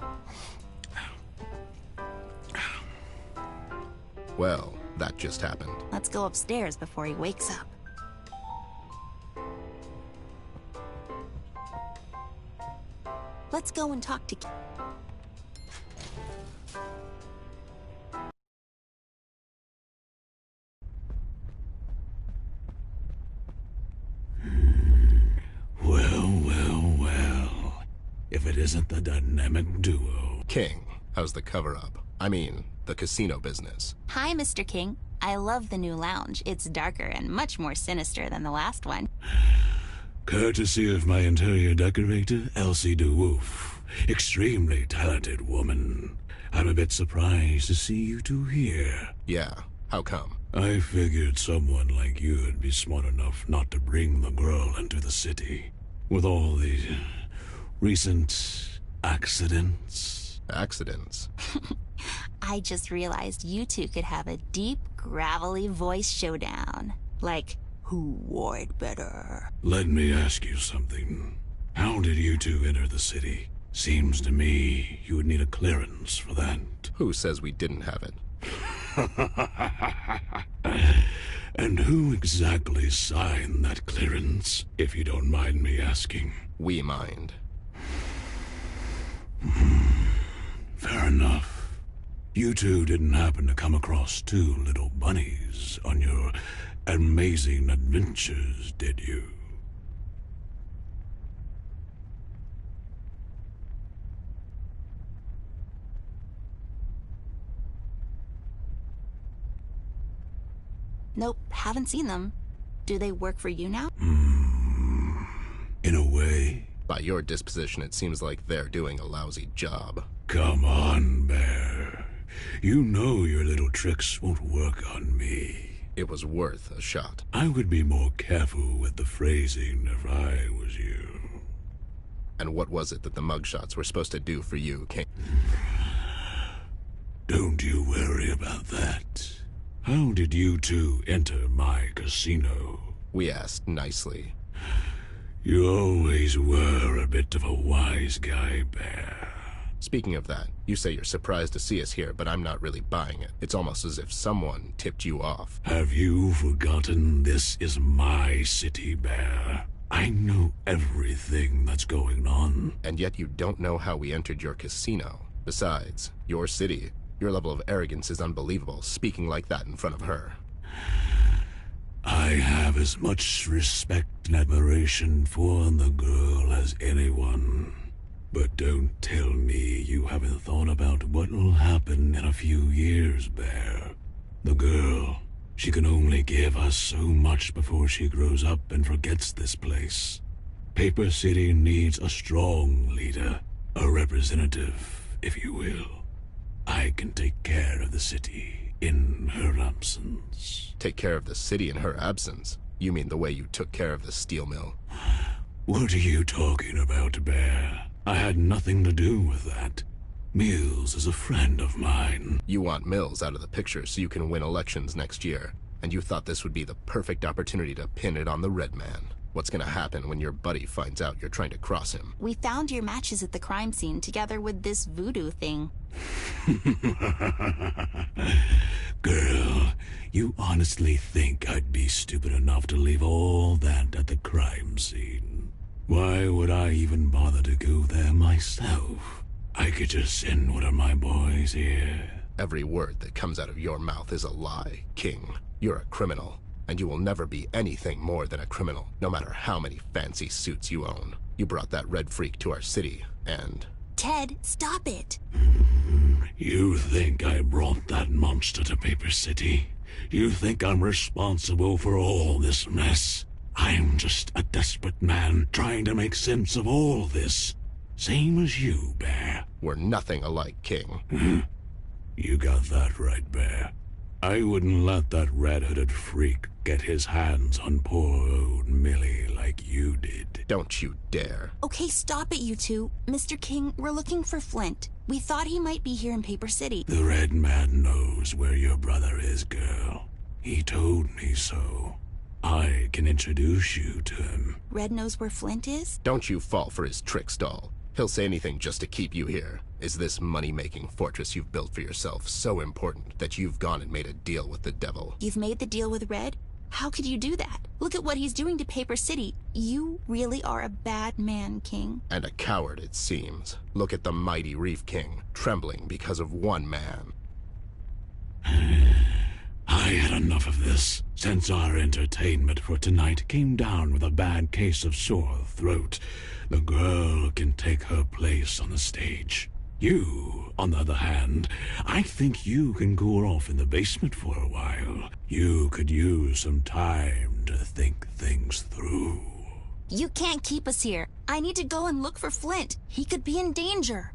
Well, that just happened. Let's go upstairs before he wakes up. Let's go and talk to... Well. If it isn't the dynamic duo. King, how's the cover-up? I mean, the casino business. Hi, Mr. King. I love the new lounge. It's darker and much more sinister than the last one. Courtesy of my interior decorator, Elsie DeWolf. Extremely talented woman. I'm a bit surprised to see you two here. Yeah, how come? I figured someone like you'd be smart enough not to bring the girl into the city. With all the recent accidents. Accidents. I just realized you two could have a deep, gravelly voice showdown. Like, who wore it better? Let me ask you something. How did you two enter the city? Seems to me you would need a clearance for that. Who says we didn't have it? And who exactly signed that clearance, if you don't mind me asking? We mind. Fair enough. You two didn't happen to come across two little bunnies on your amazing adventures, did you? Nope, haven't seen them. Do they work for you now? In a way. By your disposition, it seems like they're doing a lousy job. Come on, Bear. You know your little tricks won't work on me. It was worth a shot. I would be more careful with the phrasing if I was you. And what was it that the mugshots were supposed to do for you, King? Don't you worry about that. How did you two enter my casino? We asked nicely. You always were a bit of a wise guy, Bear. Speaking of that, you say you're surprised to see us here, but I'm not really buying it. It's almost as if someone tipped you off. Have you forgotten this is my city, Bear? I know everything that's going on. And yet you don't know how we entered your casino. Besides, your city. Your level of arrogance is unbelievable, speaking like that in front of her. I have as much respect and admiration for the girl as anyone. But don't tell me you haven't thought about what'll happen in a few years, Bear. The girl, she can only give us so much before she grows up and forgets this place. Paper City needs a strong leader, a representative, if you will. I can take care of the city in her absence. Take care of the city in her absence? You mean the way you took care of the steel mill? What are you talking about, Bear? I had nothing to do with that. Mills is a friend of mine. You want Mills out of the picture so you can win elections next year, and you thought this would be the perfect opportunity to pin it on the Red Man. What's gonna happen when your buddy finds out you're trying to cross him? We found your matches at the crime scene together with this voodoo thing. Girl, you honestly think I'd be stupid enough to leave all that at the crime scene? Why would I even bother to go there myself? I could just send one of my boys here. Every word that comes out of your mouth is a lie, King. You're a criminal, and you will never be anything more than a criminal, no matter how many fancy suits you own. You brought that red freak to our city, and... Ted, stop it! You think I brought that monster to Paper City? You think I'm responsible for all this mess? I'm just a desperate man trying to make sense of all this. Same as you, Bear. We're nothing alike, King. You got that right, Bear. I wouldn't let that red-hooded freak get his hands on poor old Millie like you did. Don't you dare. Okay, stop it, you two. Mr. King, we're looking for Flint. We thought he might be here in Paper City. The Red Man knows where your brother is, girl. He told me so. I can introduce you to him. Red knows where Flint is? Don't you fall for his tricks, doll. He'll say anything just to keep you here. Is this money-making fortress you've built for yourself so important that you've gone and made a deal with the devil? You've made the deal with Red? How could you do that? Look at what he's doing to Paper City. You really are a bad man, King. And a coward, it seems. Look at the mighty Reef King, trembling because of one man. I had enough of this. Since our entertainment for tonight came down with a bad case of sore throat, the girl can take her place on the stage. You, on the other hand, I think you can go off in the basement for a while. You could use some time to think things through. You can't keep us here. I need to go and look for Flint. He could be in danger.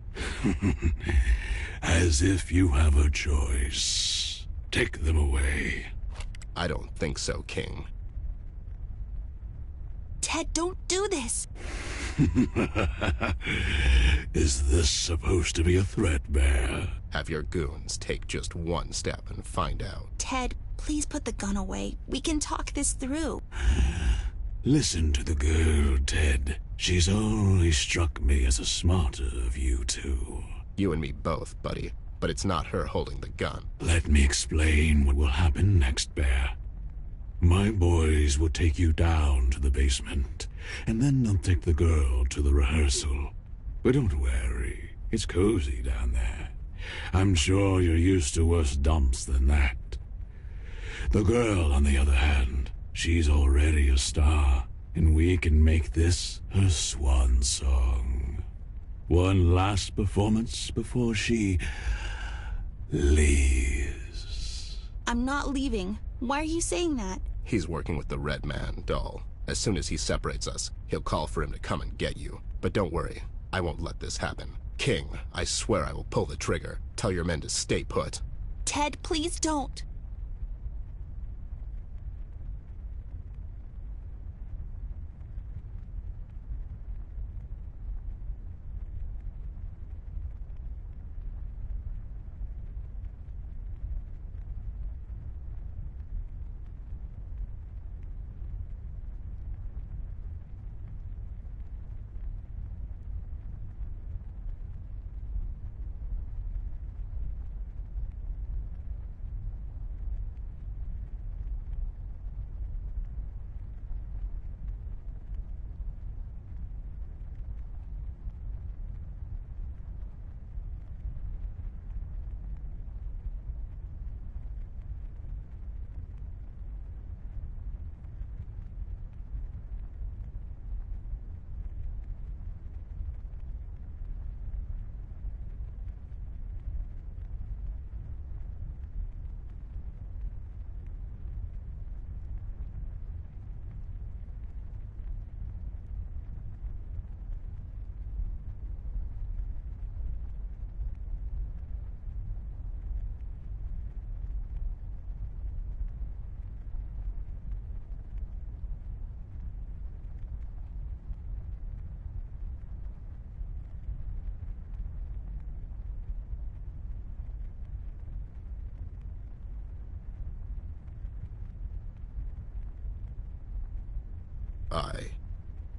As if you have a choice. Take them away. I don't think so, King. Ted, don't do this. Is this supposed to be a threat, Bear? Have your goons take just one step and find out. Ted, please put the gun away. We can talk this through. Listen to the girl, Ted. She's always struck me as the smarter of you two. You and me both, buddy. But it's not her holding the gun. Let me explain what will happen next, Bear. My boys will take you down to the basement, and then they'll take the girl to the rehearsal. But don't worry, it's cozy down there. I'm sure you're used to worse dumps than that. The girl, on the other hand, she's already a star, and we can make this her swan song. One last performance before she leaves. I'm not leaving. Why are you saying that? He's working with the Red Man, doll. As soon as he separates us, he'll call for him to come and get you. But don't worry, I won't let this happen. King, I swear I will pull the trigger. Tell your men to stay put. Ted, please don't.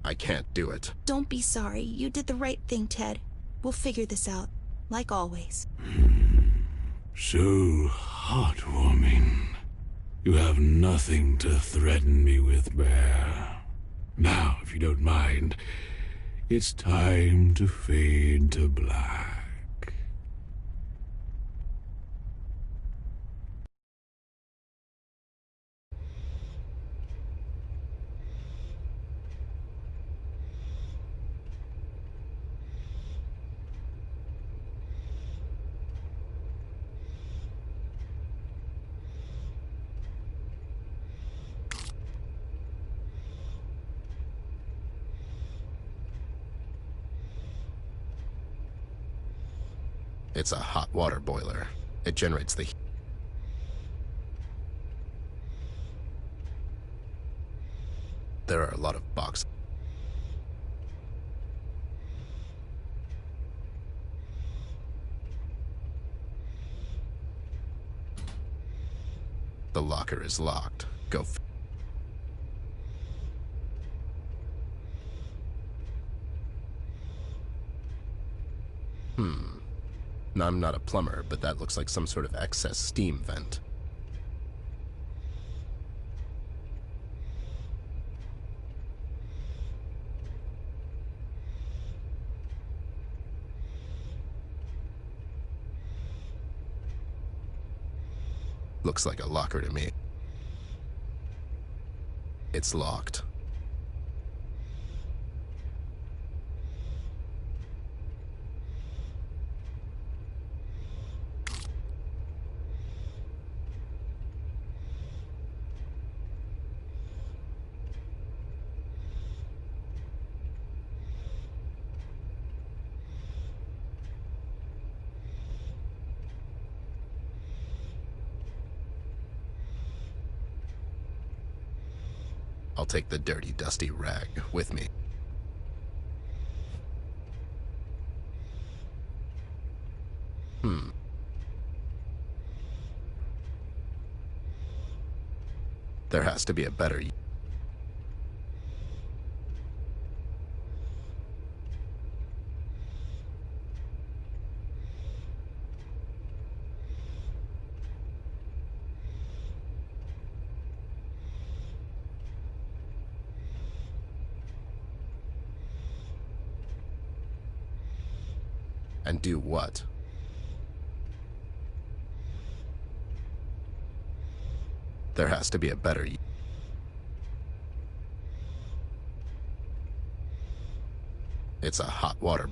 I can't do it. Don't be sorry. You did the right thing, Ted. We'll figure this out, like always. So heartwarming. You have nothing to threaten me with, Bear. Now, if you don't mind, it's time to fade to black. It's a hot water boiler. It generates the heat. There are a lot of boxes. The locker is locked. Go. I'm not a plumber, but that looks like some sort of excess steam vent. Looks like a locker to me. It's locked. I'll take the dirty, dusty rag with me. has to be a better... And do what? There has to be a better... It's a hot water...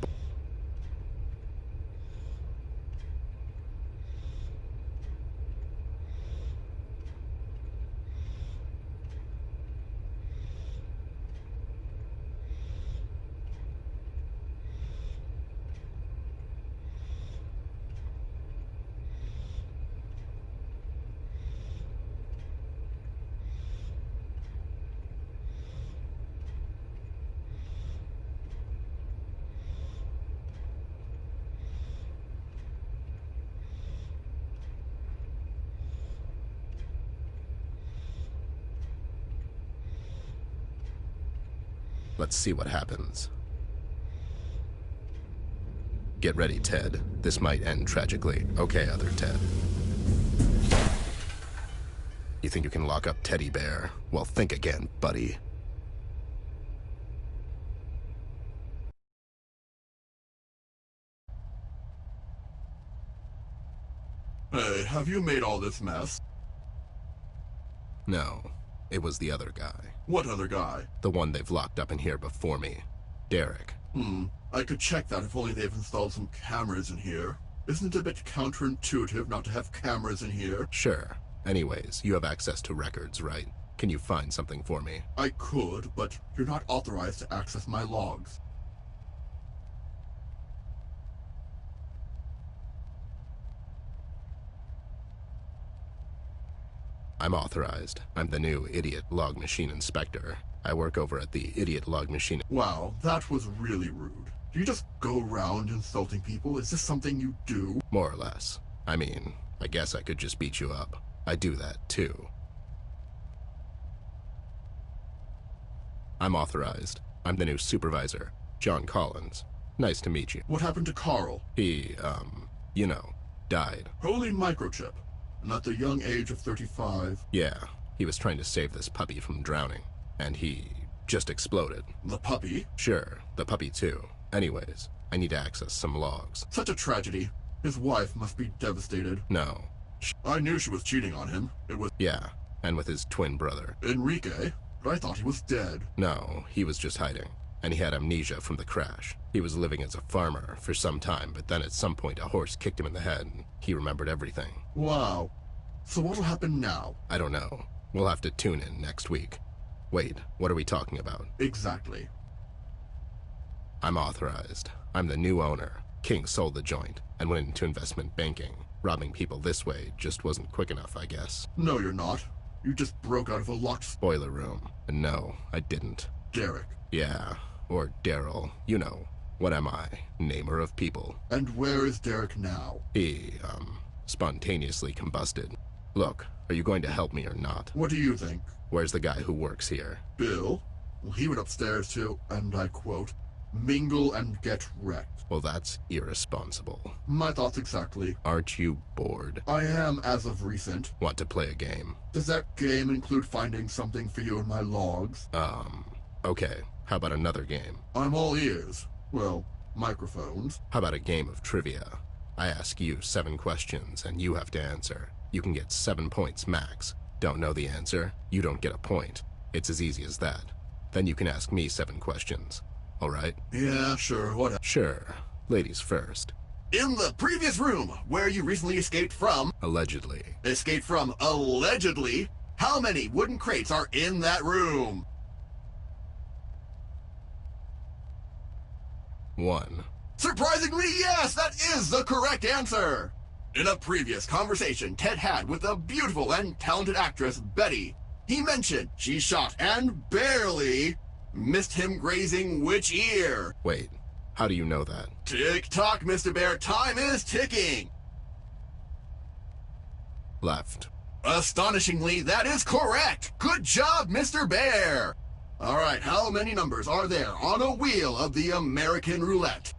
Let's see what happens. Get ready, Ted. This might end tragically. Okay, other Ted. You think you can lock up Teddy Bear? Well, think again, buddy. Hey, have you made all this mess? No, it was the other guy. What other guy? The one they've locked up in here before me. Derek. I could check that if only they've installed some cameras in here. Isn't it a bit counterintuitive not to have cameras in here? Sure. Anyways, you have access to records, right? Can you find something for me? I could, but you're not authorized to access my logs. I'm authorized. I'm the new idiot log machine inspector. I work over at the idiot log machine. Wow, that was really rude. Do you just go around insulting people? Is this something you do? More or less. I mean, I guess I could just beat you up. I do that, too. I'm authorized. I'm the new supervisor, John Collins. Nice to meet you. What happened to Carl? He, you know, died. Holy microchip. And at the young age of 35. Yeah, he was trying to save this puppy from drowning. And he just exploded. The puppy? Sure, the puppy too. Anyways, I need to access some logs. Such a tragedy. His wife must be devastated. No. I knew she was cheating on him. It was... Yeah, and with his twin brother. Enrique? But I thought he was dead. No, he was just hiding. And he had amnesia from the crash. He was living as a farmer for some time, but then at some point a horse kicked him in the head and he remembered everything. Wow. So what'll happen now? I don't know. We'll have to tune in next week. Wait, what are we talking about? Exactly. I'm authorized. I'm the new owner. King sold the joint and went into investment banking. Robbing people this way just wasn't quick enough, I guess. No, you're not. You just broke out of a locked boiler room. And no, I didn't. Derek. Yeah, or Daryl. You know. What am I? Namer of people. And where is Derek now? He, spontaneously combusted. Look, are you going to help me or not? What do you think? Where's the guy who works here? Bill? Well, he went upstairs to, and I quote, mingle and get wrecked. Well, that's irresponsible. My thoughts exactly. Aren't you bored? I am, as of recent. Want to play a game? Does that game include finding something for you in my logs? Okay. How about another game? I'm all ears. Well, microphones. How about a game of trivia? I ask you 7 questions, and you have to answer. You can get 7 points max. Don't know the answer? You don't get a point. It's as easy as that. Then you can ask me 7 questions. All right? Yeah, sure, whatever. Sure. Ladies first. In the previous room, where you recently escaped from... Allegedly. Escaped from allegedly? How many wooden crates are in that room? 1. Surprisingly, yes, that is the correct answer. In a previous conversation Ted had with the beautiful and talented actress Betty, he mentioned she shot and barely missed him grazing which ear? Wait, how do you know that? Tick-tock, Mr. Bear, time is ticking. Left. Astonishingly, that is correct. Good job, Mr. Bear. All right, how many numbers are there on a wheel of the American roulette?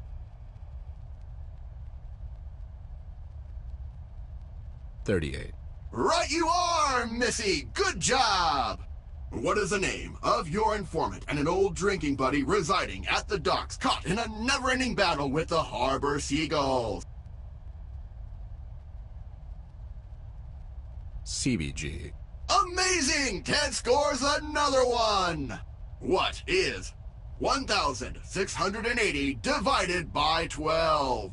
38. Right you are, Missy. Good job. What is the name of your informant and an old drinking buddy residing at the docks, caught in a never-ending battle with the harbor seagulls? CBG. Amazing! Ted scores another one! What is 1,680 divided by 12?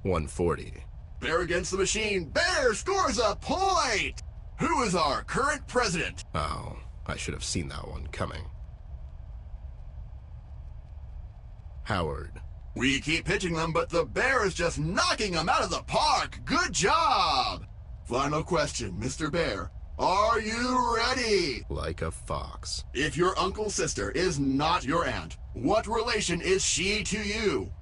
140. Bear against the machine. Bear scores a point! Who is our current president? Oh, I should have seen that one coming. Howard. We keep pitching them, but the Bear is just knocking them out of the park. Good job! Final question, Mr. Bear. Are you ready? Like a fox. If your uncle's sister is not your aunt, what relation is she to you?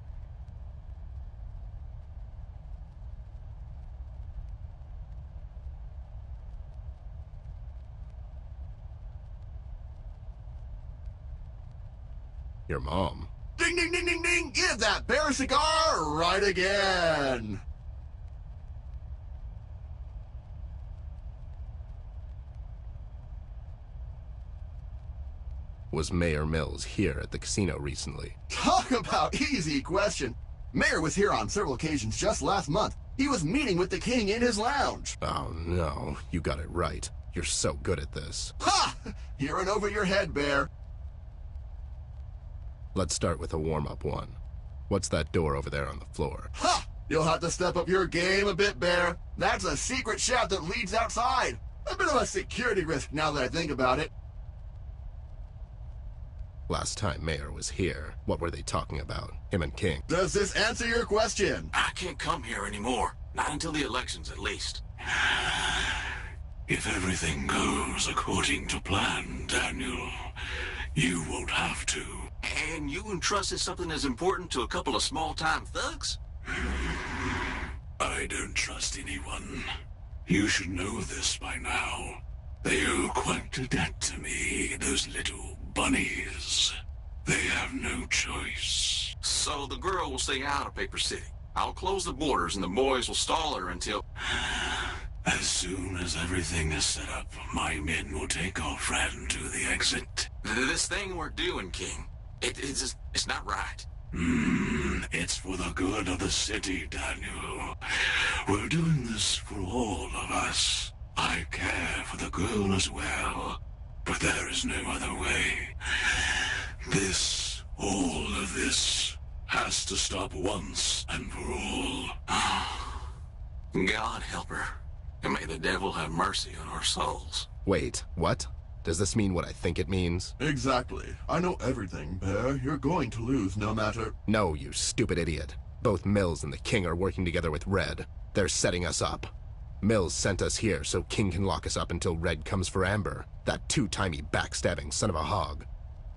Your mom. Ding, ding, ding, ding, ding! Give that bear a cigar right again! Was Mayor Mills here at the casino recently? Talk about easy question. Mayor was here on several occasions just last month. He was meeting with the king in his lounge. Oh no, you got it right. You're so good at this. Ha! You're in over your head, Bear. Let's start with a warm-up one. What's that door over there on the floor? Ha! You'll have to step up your game a bit, Bear. That's a secret shaft that leads outside. A bit of a security risk now that I think about it. Last time Mayor was here, what were they talking about? Him and King. Does this answer your question? I can't come here anymore. Not until the elections, at least. If everything goes according to plan, Daniel, you won't have to. And you entrusted something as important to a couple of small-time thugs? I don't trust anyone. You should know this by now. They owe quite a debt to me, those little bunnies. They have no choice. So the girl will stay out of Paper City. I'll close the borders and the boys will stall her until... As soon as everything is set up, my men will take our friend to the exit. This thing we're doing, King, it's not right. It's for the good of the city, Daniel. We're doing this for all of us. I care for the girl as well, but there is no other way. All of this, has to stop once and for all. God help her, and may the devil have mercy on our souls. Wait, what? Does this mean what I think it means? Exactly. I know everything, Bear. You're going to lose no matter... No, you stupid idiot. Both Mills and the King are working together with Red. They're setting us up. Mills sent us here so King can lock us up until Red comes for Amber, that two-timey backstabbing son of a hog.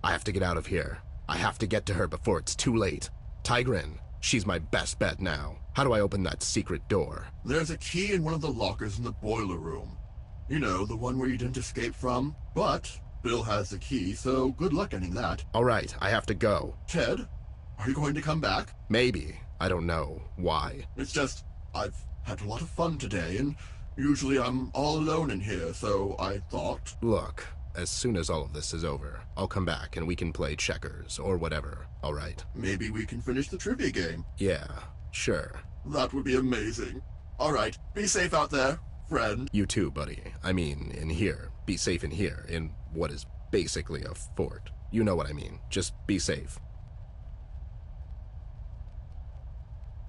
I have to get out of here. I have to get to her before it's too late. Tigrin, she's my best bet now. How do I open that secret door? There's a key in one of the lockers in the boiler room. You know, the one where you didn't escape from. But Bill has the key, so good luck getting that. All right, I have to go. Ted, are you going to come back? Maybe. I don't know. Why? It's just, I've had a lot of fun today, and usually I'm all alone in here, so I thought... Look, as soon as all of this is over, I'll come back and we can play checkers or whatever, all right? Maybe we can finish the trivia game. Yeah, sure. That would be amazing. All right, be safe out there, friend. You too, buddy. I mean, in here. Be safe in here, in what is basically a fort. You know what I mean. Just be safe.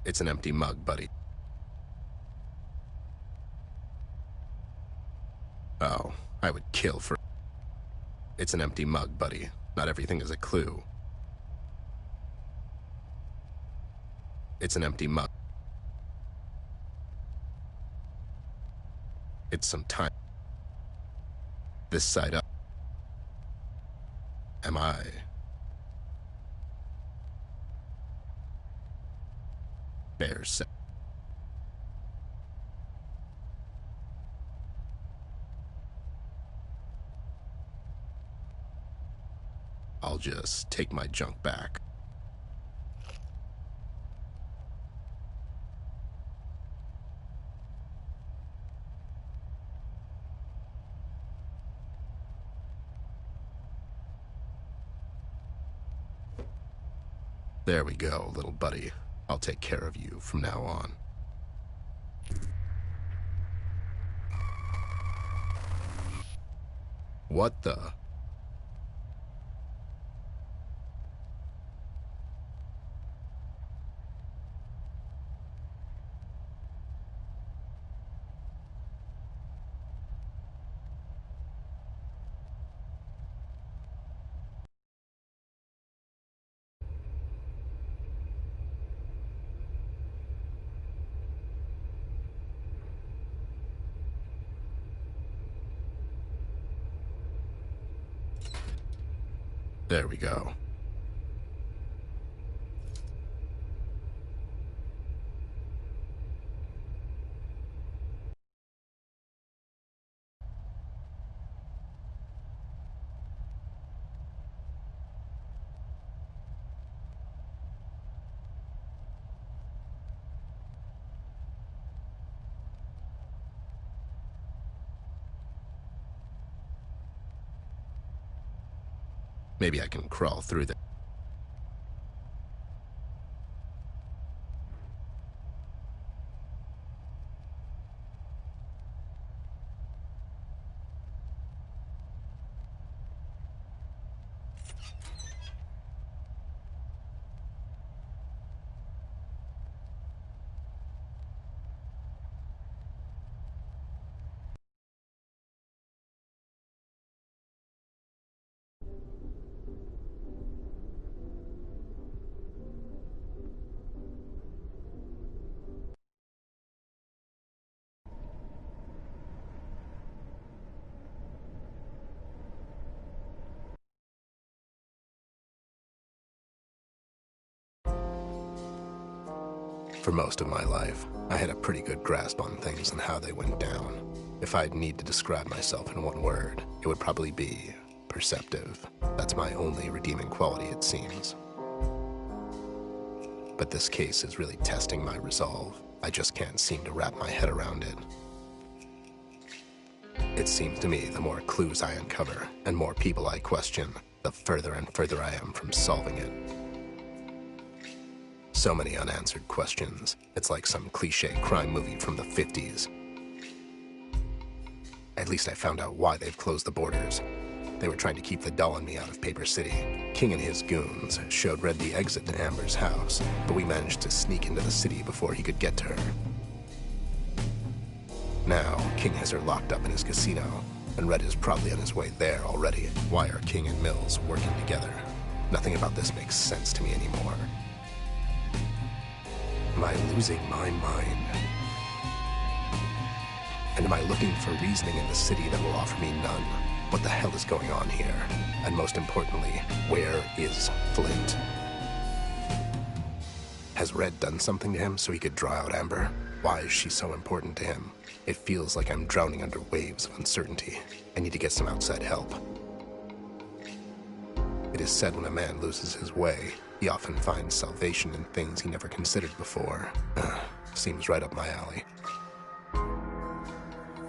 It's an empty mug, buddy. Oh, I would kill for... It's an empty mug, buddy. Not everything is a clue. It's an empty mug. It's some time. This side up. Am I... Bear set. I'll just take my junk back. There we go, little buddy. I'll take care of you from now on. What the? There we go. Maybe I can crawl through the... For most of my life, I had a pretty good grasp on things and how they went down. If I'd need to describe myself in one word, it would probably be perceptive. That's my only redeeming quality, it seems. But this case is really testing my resolve. I just can't seem to wrap my head around it. It seems to me the more clues I uncover and more people I question, the further and further I am from solving it. So many unanswered questions. It's like some cliché crime movie from the 50s. At least I found out why they've closed the borders. They were trying to keep the doll and me out of Paper City. King and his goons showed Red the exit to Amber's house, but we managed to sneak into the city before he could get to her. Now, King has her locked up in his casino, and Red is probably on his way there already. Why are King and Mills working together? Nothing about this makes sense to me anymore. Am I losing my mind? And am I looking for reasoning in the city that will offer me none? What the hell is going on here? And most importantly, where is Flint? Has Red done something to him so he could draw out Amber? Why is she so important to him? It feels like I'm drowning under waves of uncertainty. I need to get some outside help. It is said when a man loses his way, he often finds salvation in things he never considered before. Seems right up my alley.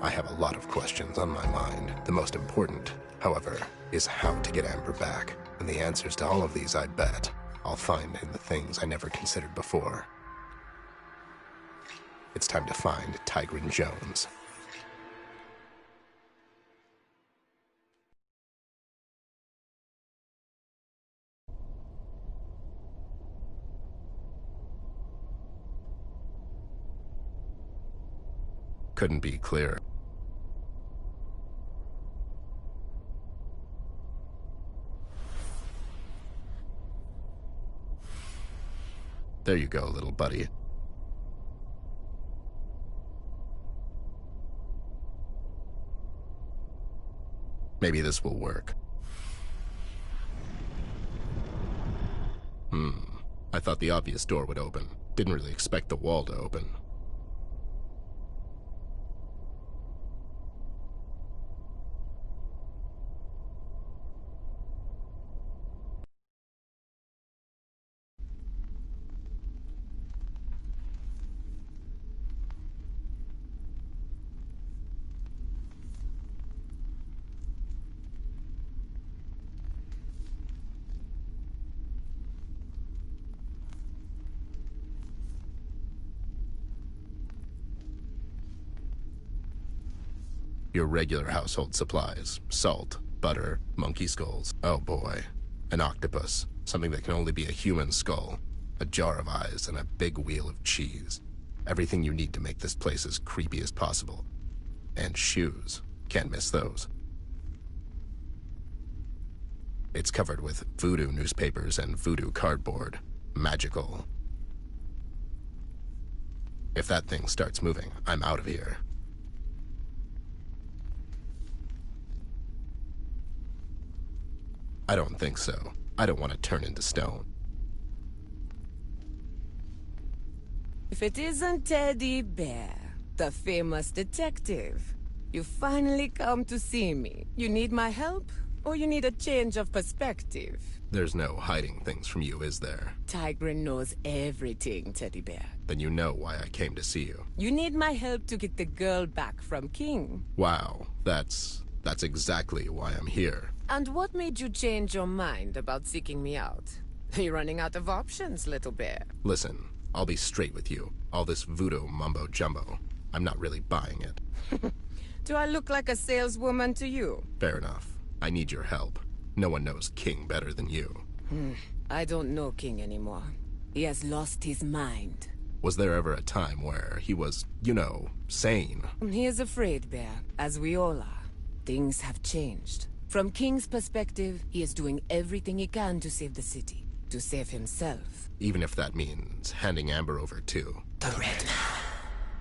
I have a lot of questions on my mind. The most important, however, is how to get Amber back. And the answers to all of these, I bet, I'll find in the things I never considered before. It's time to find Tigrin Jones. Couldn't be clearer. There you go, little buddy. Maybe this will work. I thought the obvious door would open. Didn't really expect the wall to open. Your regular household supplies. Salt, butter, monkey skulls. Oh boy. An octopus. Something that can only be a human skull. A jar of eyes and a big wheel of cheese. Everything you need to make this place as creepy as possible. And shoes. Can't miss those. It's covered with voodoo newspapers and voodoo cardboard. Magical. If that thing starts moving, I'm out of here. I don't think so. I don't want to turn into stone. If it isn't Teddy Bear, the famous detective, you finally come to see me. You need my help, or you need a change of perspective? There's no hiding things from you, is there? Tigran knows everything, Teddy Bear. Then you know why I came to see you. You need my help to get the girl back from King. Wow, that's exactly why I'm here. And what made you change your mind about seeking me out? You're running out of options, little bear. Listen, I'll be straight with you. All this voodoo mumbo-jumbo, I'm not really buying it. Do I look like a saleswoman to you? Fair enough. I need your help. No one knows King better than you. I don't know King anymore. He has lost his mind. Was there ever a time where he was, you know, sane? He is afraid, Bear, as we all are. Things have changed. From King's perspective, he is doing everything he can to save the city. To save himself. Even if that means handing Amber over to... the Red Man.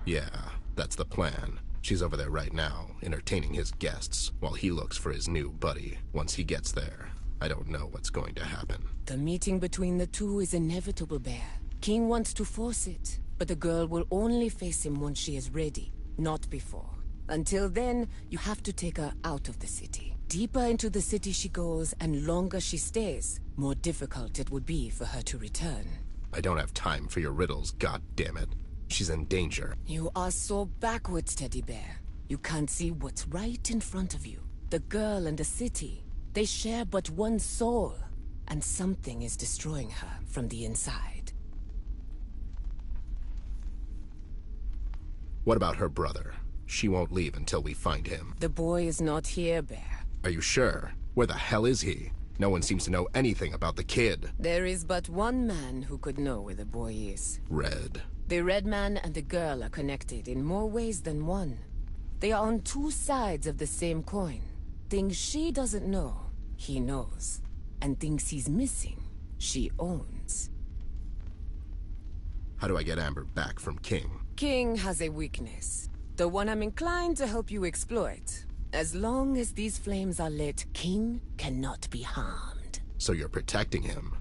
Yeah, that's the plan. She's over there right now, entertaining his guests, while he looks for his new buddy. Once he gets there, I don't know what's going to happen. The meeting between the two is inevitable, Bear. King wants to force it, but the girl will only face him once she is ready, not before. Until then, you have to take her out of the city. Deeper into the city she goes, and longer she stays, more difficult it would be for her to return. I don't have time for your riddles, god damn it. She's in danger. You are so backwards, Teddy Bear. You can't see what's right in front of you. The girl and the city, they share but one soul, and something is destroying her from the inside. What about her brother? She won't leave until we find him. The boy is not here, Bear. Are you sure? Where the hell is he? No one seems to know anything about the kid. There is but one man who could know where the boy is. Red. The Red Man and the girl are connected in more ways than one. They are on two sides of the same coin. Things she doesn't know, he knows. And things he's missing, she owns. How do I get Amber back from King? King has a weakness. The one I'm inclined to help you exploit. As long as these flames are lit, King cannot be harmed. So you're protecting him?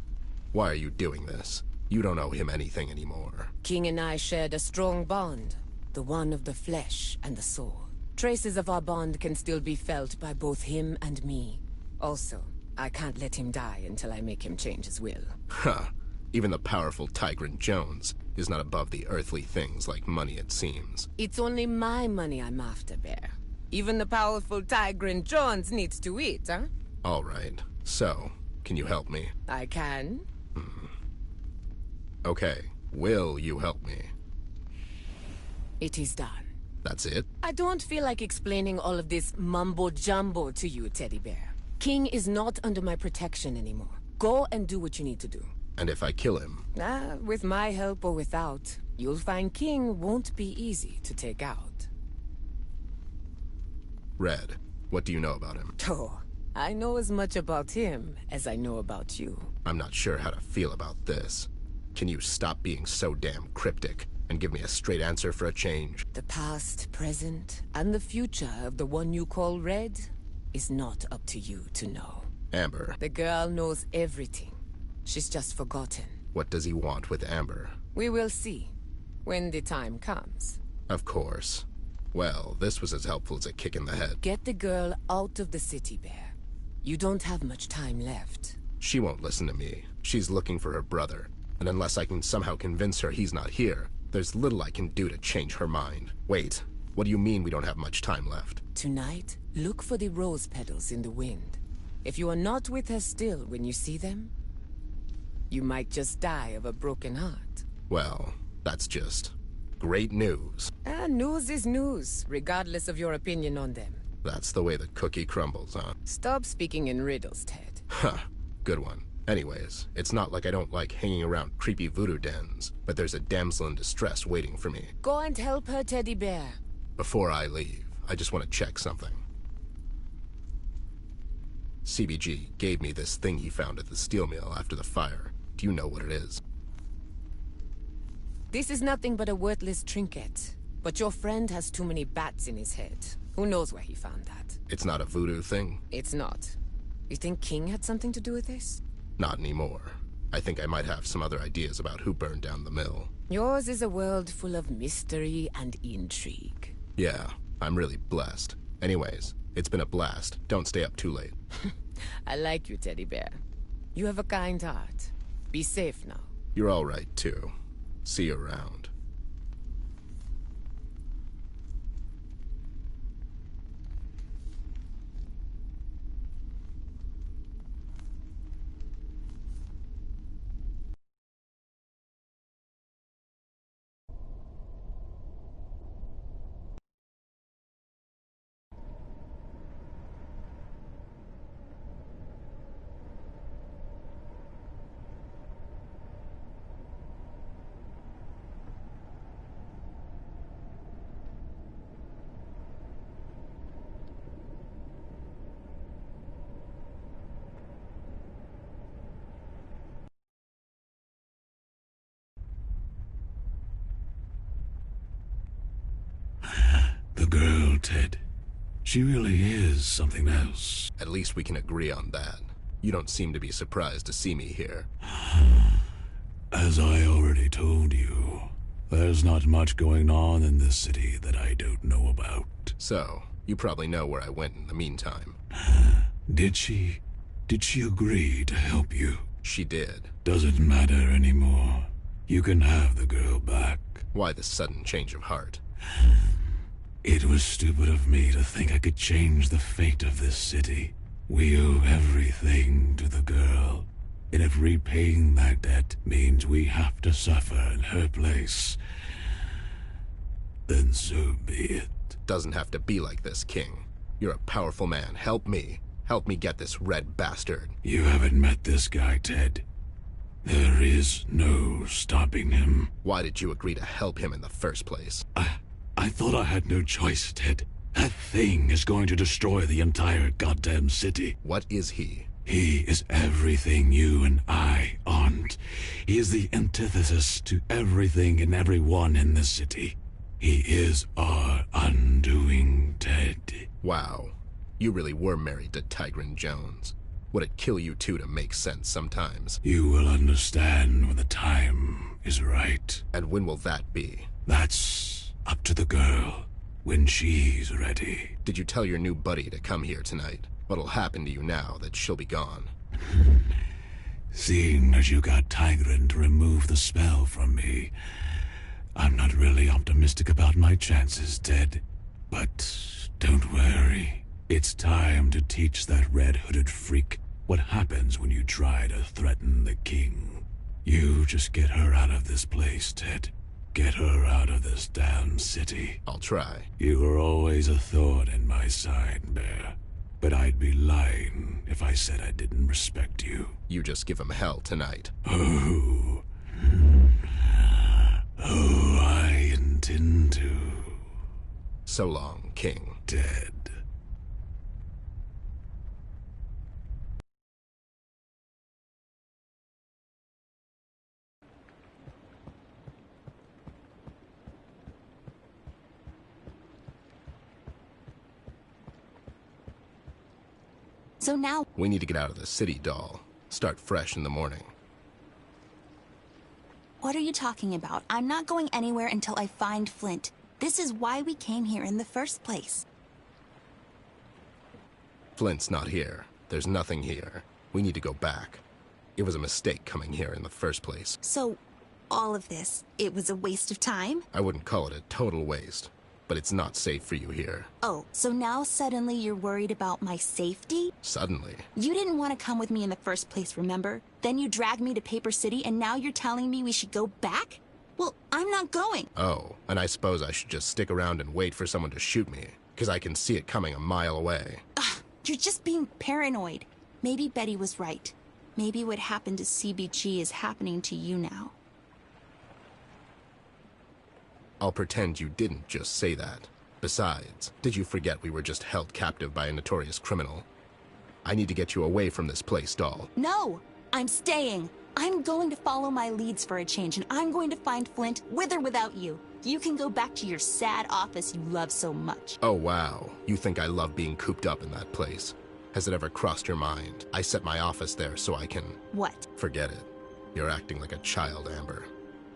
Why are you doing this? You don't owe him anything anymore. King and I shared a strong bond. The one of the flesh and the soul. Traces of our bond can still be felt by both him and me. Also, I can't let him die until I make him change his will. Huh. Even the powerful Tigran Jones is not above the earthly things like money, it seems. It's only my money I'm after, Bear. Even the powerful Tigran Jones needs to eat, huh? All right. So, can you help me? I can. Okay. Will you help me? It is done. That's it? I don't feel like explaining all of this mumbo-jumbo to you, Teddy Bear. King is not under my protection anymore. Go and do what you need to do. And if I kill him? With my help or without, you'll find King won't be easy to take out. Red, what do you know about him? Oh, I know as much about him as I know about you. I'm not sure how to feel about this. Can you stop being so damn cryptic and give me a straight answer for a change? The past, present, and the future of the one you call Red is not up to you to know. Amber. The girl knows everything. She's just forgotten. What does he want with Amber? We will see, when the time comes. Of course. Well, this was as helpful as a kick in the head. Get the girl out of the city, Bear. You don't have much time left. She won't listen to me. She's looking for her brother. And unless I can somehow convince her he's not here, there's little I can do to change her mind. Wait, what do you mean we don't have much time left? Tonight, look for the rose petals in the wind. If you are not with her still when you see them, you might just die of a broken heart. Well, that's just great news. News is news, regardless of your opinion on them. That's the way the cookie crumbles, huh? Stop speaking in riddles, Ted. Huh. Good one. Anyways, it's not like I don't like hanging around creepy voodoo dens, but there's a damsel in distress waiting for me. Go and help her, Teddy Bear. Before I leave, I just want to check something. CBG gave me this thing he found at the steel mill after the fire. Do you know what it is? This is nothing but a worthless trinket. But your friend has too many bats in his head. Who knows where he found that? It's not a voodoo thing? It's not. You think King had something to do with this? Not anymore. I think I might have some other ideas about who burned down the mill. Yours is a world full of mystery and intrigue. Yeah, I'm really blessed. Anyways, it's been a blast. Don't stay up too late. I like you, Teddy Bear. You have a kind heart. Be safe now. You're all right, too. See you around. The girl, Ted. She really is something else. At least we can agree on that. You don't seem to be surprised to see me here. As I already told you, there's not much going on in this city that I don't know about. So, you probably know where I went in the meantime. Did she agree to help you? She did. Doesn't matter anymore. You can have the girl back. Why the sudden change of heart? It was stupid of me to think I could change the fate of this city. We owe everything to the girl. And if repaying that debt means we have to suffer in her place, then so be it. Doesn't have to be like this, King. You're a powerful man. Help me. Help me get this red bastard. You haven't met this guy, Ted. There is no stopping him. Why did you agree to help him in the first place? I thought I had no choice, Ted. That thing is going to destroy the entire goddamn city. What is he? He is everything you and I aren't. He is the antithesis to everything and everyone in this city. He is our undoing, Ted. Wow. You really were married to Tigran Jones. Would it kill you two to make sense sometimes? You will understand when the time is right. And when will that be? That's up to the girl, when she's ready. Did you tell your new buddy to come here tonight? What'll happen to you now that she'll be gone? Seeing as you got Tigran to remove the spell from me, I'm not really optimistic about my chances, Ted. But don't worry. It's time to teach that red-hooded freak what happens when you try to threaten the king. You just get her out of this place, Ted. Get her out of this damn city. I'll try. You were always a thorn in my side, Bear. But I'd be lying if I said I didn't respect you. You just give him hell tonight. Oh, I intend to. So long, King. Dead. So now... We need to get out of the city, doll. Start fresh in the morning. What are you talking about? I'm not going anywhere until I find Flint. This is why we came here in the first place. Flint's not here. There's nothing here. We need to go back. It was a mistake coming here in the first place. So, all of this, it was a waste of time? I wouldn't call it a total waste, but it's not safe for you here. Oh, so now suddenly you're worried about my safety? Suddenly? You didn't want to come with me in the first place, remember? Then you dragged me to Paper City, and now you're telling me we should go back? Well, I'm not going. Oh, and I suppose I should just stick around and wait for someone to shoot me. because I can see it coming a mile away. Ugh, you're just being paranoid. Maybe Betty was right. Maybe what happened to CBG is happening to you now. I'll pretend you didn't just say that. Besides, did you forget we were just held captive by a notorious criminal? I need to get you away from this place, doll. No! I'm staying. I'm going to follow my leads for a change, and I'm going to find Flint with or without you. You can go back to your sad office you love so much. Oh, wow. You think I love being cooped up in that place. Has it ever crossed your mind? I set my office there so I can... What? Forget it. You're acting like a child, Amber.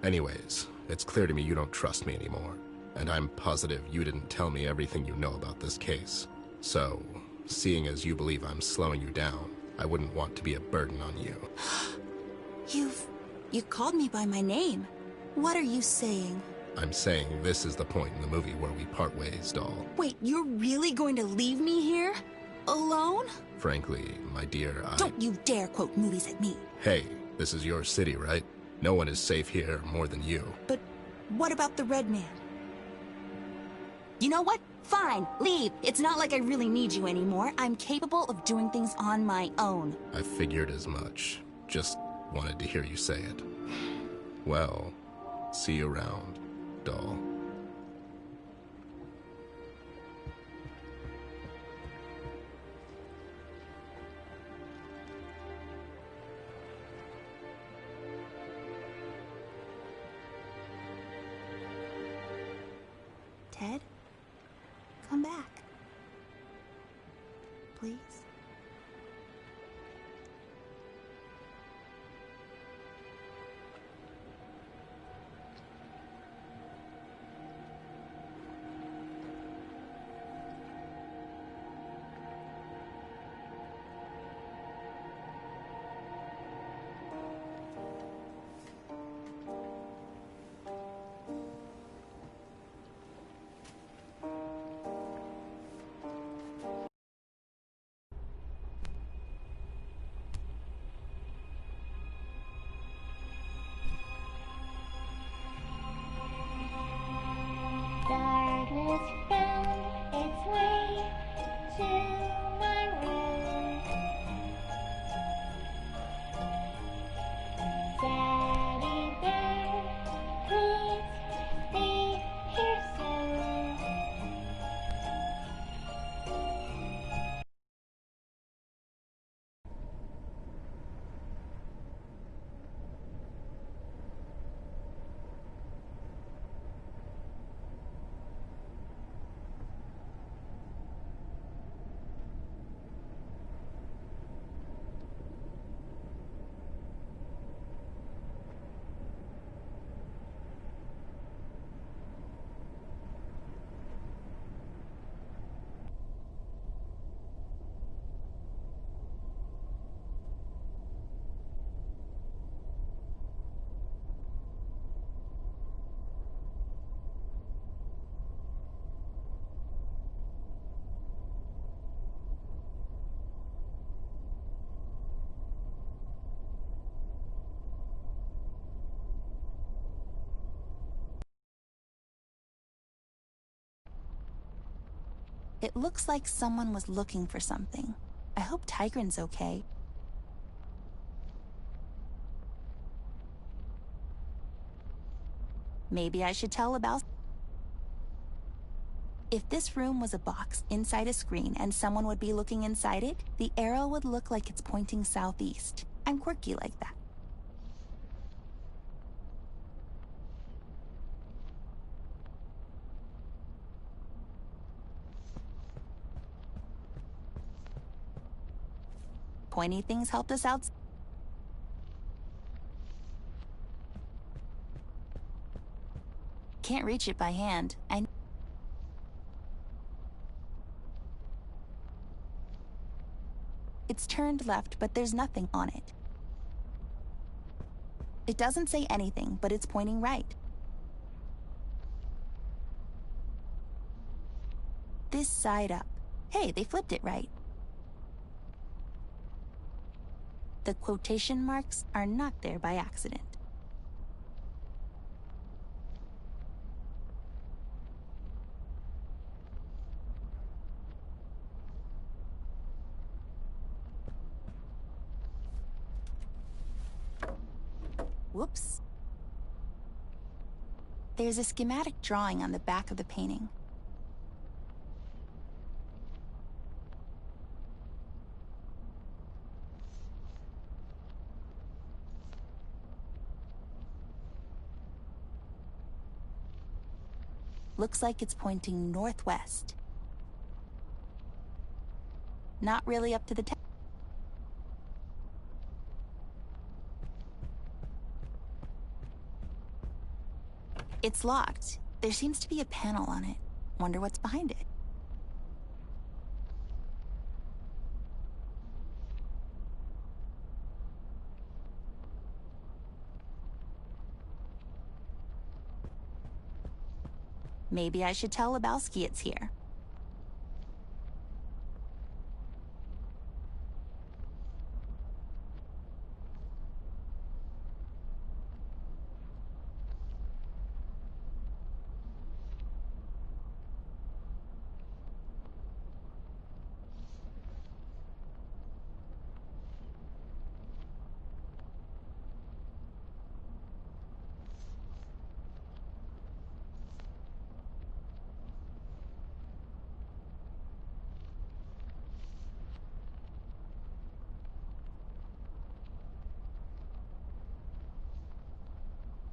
Anyways, it's clear to me you don't trust me anymore. And I'm positive you didn't tell me everything you know about this case. So, seeing as you believe I'm slowing you down, I wouldn't want to be a burden on you. You called me by my name. What are you saying? I'm saying this is the point in the movie where we part ways, doll. Wait, you're really going to leave me here? Alone? Frankly, my dear, Don't you dare quote movies at me. Hey, this is your city, right? No one is safe here more than you. But what about the Red Man? You know what? Fine, leave. It's not like I really need you anymore. I'm capable of doing things on my own. I figured as much. Just wanted to hear you say it. Well, see you around, doll. Ted? Come back. Please. Darkness found its way to my room. Daddy bear, please be here soon. It looks like someone was looking for something. I hope Tigran's okay. Maybe I should tell about... If this room was a box inside a screen and someone would be looking inside it, the arrow would look like it's pointing southeast. I'm quirky like that. Pointy things helped us out. Can't reach it by hand. It's turned left, but there's nothing on it. It doesn't say anything, but it's pointing right. This side up. Hey, they flipped it right. The quotation marks are not there by accident. Whoops. There's a schematic drawing on the back of the painting. Looks like it's pointing northwest. Not really up to the It's locked. There seems to be a panel on it. Wonder what's behind it. Maybe I should tell Lebowski it's here.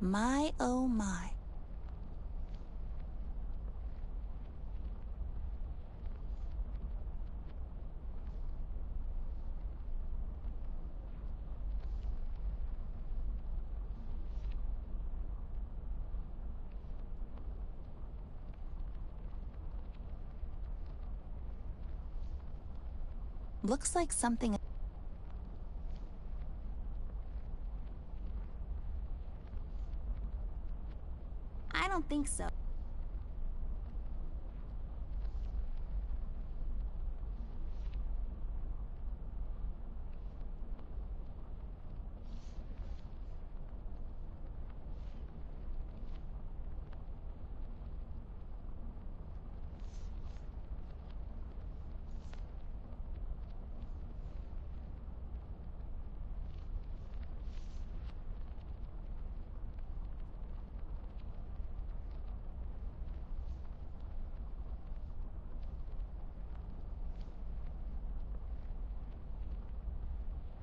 My, oh my. Looks like something... I don't think so.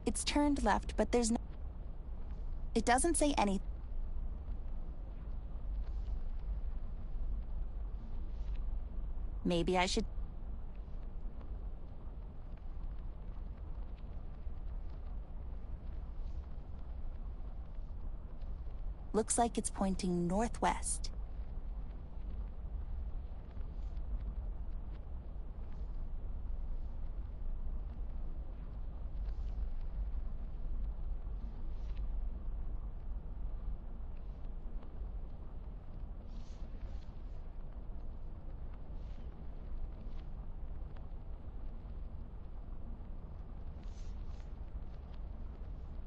It's turned left, but there's no... It doesn't say anything. Maybe I should... Looks like it's pointing northwest.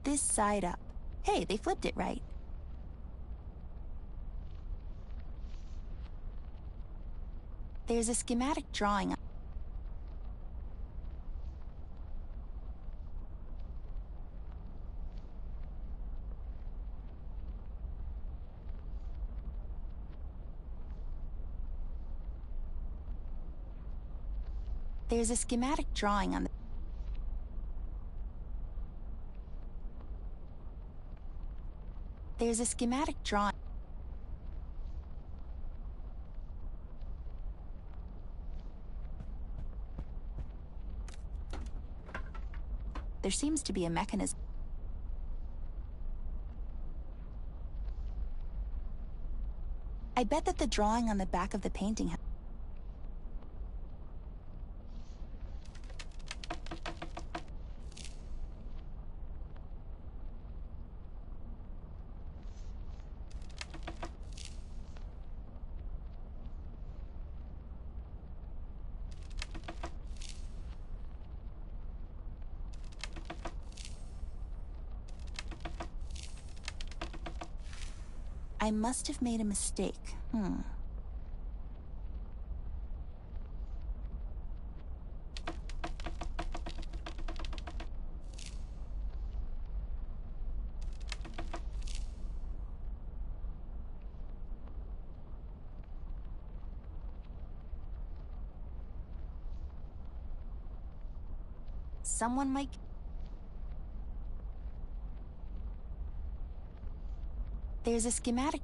This side up. Hey, they flipped it right. There's a schematic drawing. There's a schematic drawing on the... There's a schematic drawing. There seems to be a mechanism. I bet that the drawing on the back of the painting... I must have made a mistake. someone might... There's a schematic.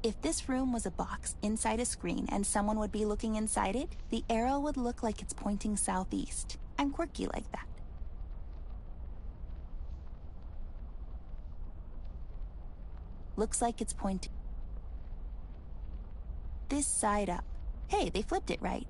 If this room was a box inside a screen and someone would be looking inside it, the arrow would look like it's pointing southeast. I'm quirky like that. Looks like it's pointing this side up. Hey, they flipped it right.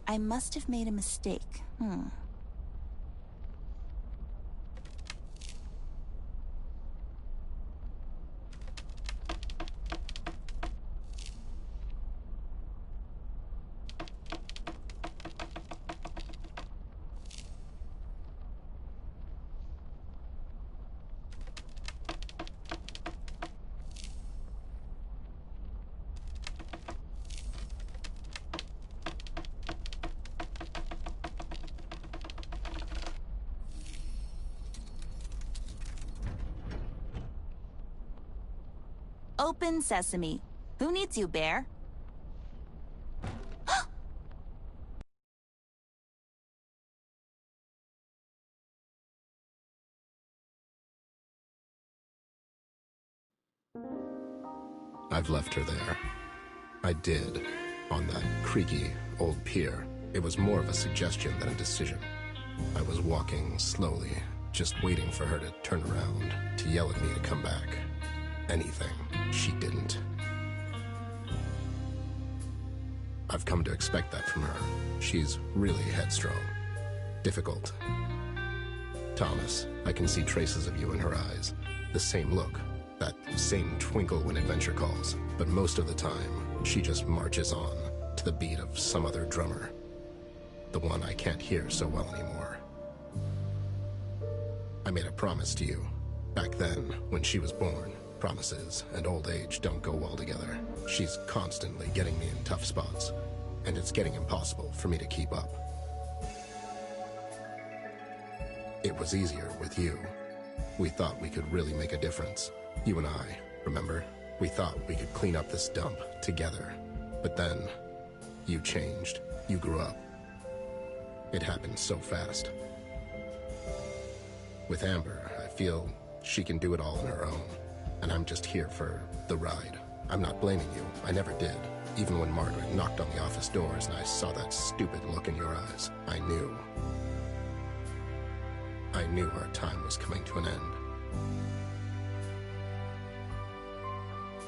I must have made a mistake. Open sesame. Who needs you, bear? I've left her there. I did, on that creaky old pier. It was more of a suggestion than a decision. I was walking slowly, just waiting for her to turn around, to yell at me to come back. Anything. She didn't. I've come to expect that from her. She's really headstrong. Difficult. Thomas, I can see traces of you in her eyes. The same look. That same twinkle when adventure calls. But most of the time, she just marches on, to the beat of some other drummer. The one I can't hear so well anymore. I made a promise to you, back then, when she was born. Promises and old age don't go well together. She's constantly getting me in tough spots, and it's getting impossible for me to keep up. It was easier with you. We thought we could really make a difference. You and I, remember? We thought we could clean up this dump together. But then, you changed. You grew up. It happened so fast. With Amber, I feel she can do it all on her own. And I'm just here for the ride. I'm not blaming you. I never did. Even when Margaret knocked on the office doors and I saw that stupid look in your eyes, I knew. I knew our time was coming to an end.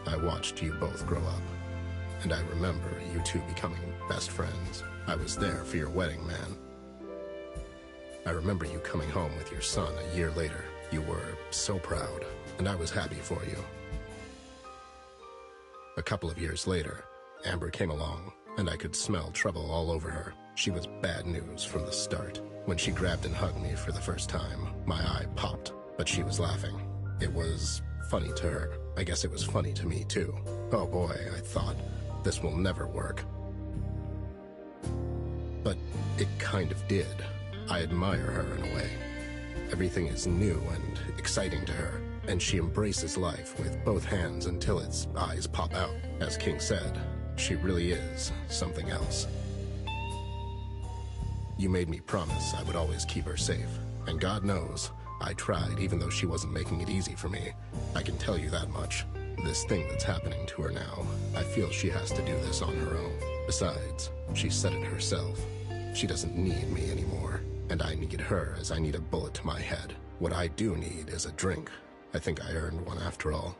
I watched you both grow up. And I remember you two becoming best friends. I was there for your wedding, man. I remember you coming home with your son a year later. You were so proud, and I was happy for you. A couple of years later, Amber came along, and I could smell trouble all over her. She was bad news from the start. When she grabbed and hugged me for the first time, my eye popped, but she was laughing. It was funny to her. I guess it was funny to me, too. Oh boy, I thought, this will never work. But it kind of did. I admire her in a way. Everything is new and exciting to her, and she embraces life with both hands until its eyes pop out. As King said, She really is something else. You made me promise I would always keep her safe. And God knows, I tried even though she wasn't making it easy for me. I can tell you that much. This thing that's happening to her now, I feel she has to do this on her own. Besides, she said it herself. She doesn't need me anymore. And I need her as I need a bullet to my head. What I do need is a drink. I think I earned one after all.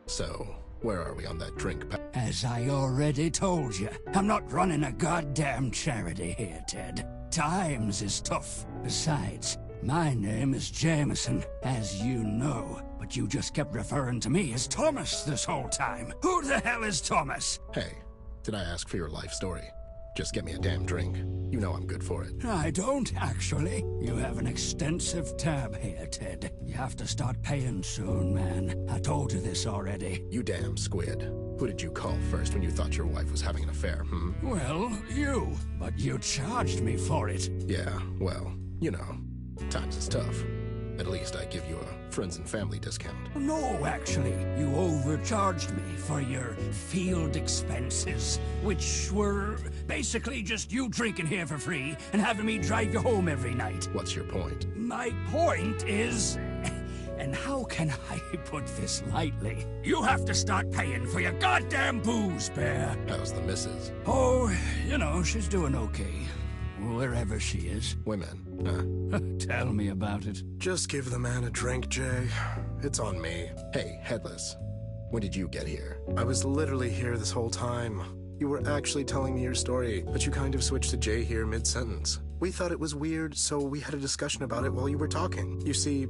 So, where are we on that drink? As I already told you, I'm not running a goddamn charity here, Ted. Times is tough. Besides, my name is Jameson, as you know. But you just kept referring to me as Thomas this whole time. Who the hell is Thomas? Hey, did I ask for your life story? Just get me a damn drink. You know I'm good for it. I don't, actually. You have an extensive tab here, Ted. You have to start paying soon, man. I told you this already. You damn squid. Who did you call first when you thought your wife was having an affair, hmm? Well, you. But you charged me for it. Yeah, well, you know, times is tough. At least I give you a friends and family discount. No, actually, you overcharged me for your field expenses, which were basically just you drinking here for free and having me drive you home every night. What's your point? My point is... And how can I put this lightly? You have to start paying for your goddamn booze, Bear. How's the missus? Oh, you know, she's doing okay. Wherever she is. Women, huh? Tell me about it. Just give the man a drink, Jay. It's on me. Hey, Headless. When did you get here? I was literally here this whole time. You were actually telling me your story, but you kind of switched to Jay here mid-sentence. We thought it was weird, so we had a discussion about it while you were talking. You see,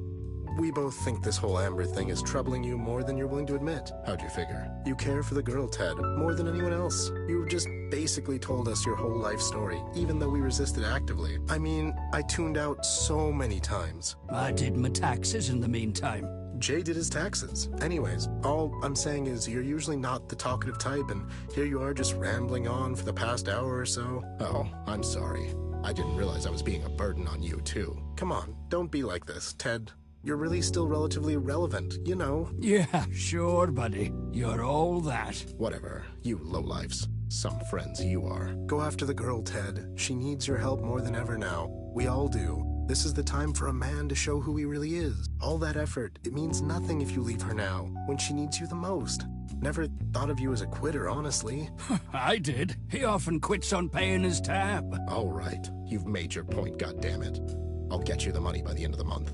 we both think this whole Amber thing is troubling you more than you're willing to admit. How'd you figure? You care for the girl, Ted, more than anyone else. You've just basically told us your whole life story, even though we resisted actively. I mean, I tuned out so many times. I did my taxes in the meantime. Jay did his taxes. Anyways, all I'm saying is you're usually not the talkative type, and here you are just rambling on for the past hour or so. Oh, I'm sorry. I didn't realize I was being a burden on you, too. Come on, don't be like this, Ted. You're really still relatively relevant, you know. Yeah, sure, buddy. You're all that. Whatever. You lowlifes. Some friends you are. Go after the girl, Ted. She needs your help more than ever now. We all do. This is the time for a man to show who he really is. All that effort, it means nothing if you leave her now, when she needs you the most. Never thought of you as a quitter, honestly. I did. He often quits on paying his tab. All right. You've made your point, goddammit. I'll get you the money by the end of the month.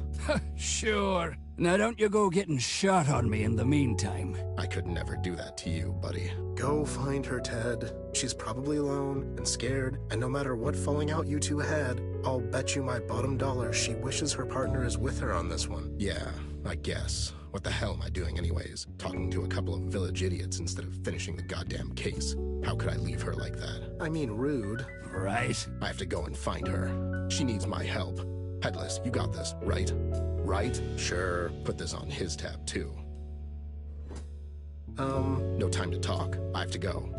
Sure. Now don't you go getting shot on me in the meantime. I could never do that to you, buddy. Go find her, Ted. She's probably alone and scared, and no matter what falling out you two had, I'll bet you my bottom dollar she wishes her partner is with her on this one. Yeah, I guess. What the hell am I doing anyways? Talking to a couple of village idiots instead of finishing the goddamn case. How could I leave her like that? I mean, rude. Right. I have to go and find her. She needs my help. Headless, you got this, right? Right? Sure. Put this on his tab, too. No time to talk. I have to go.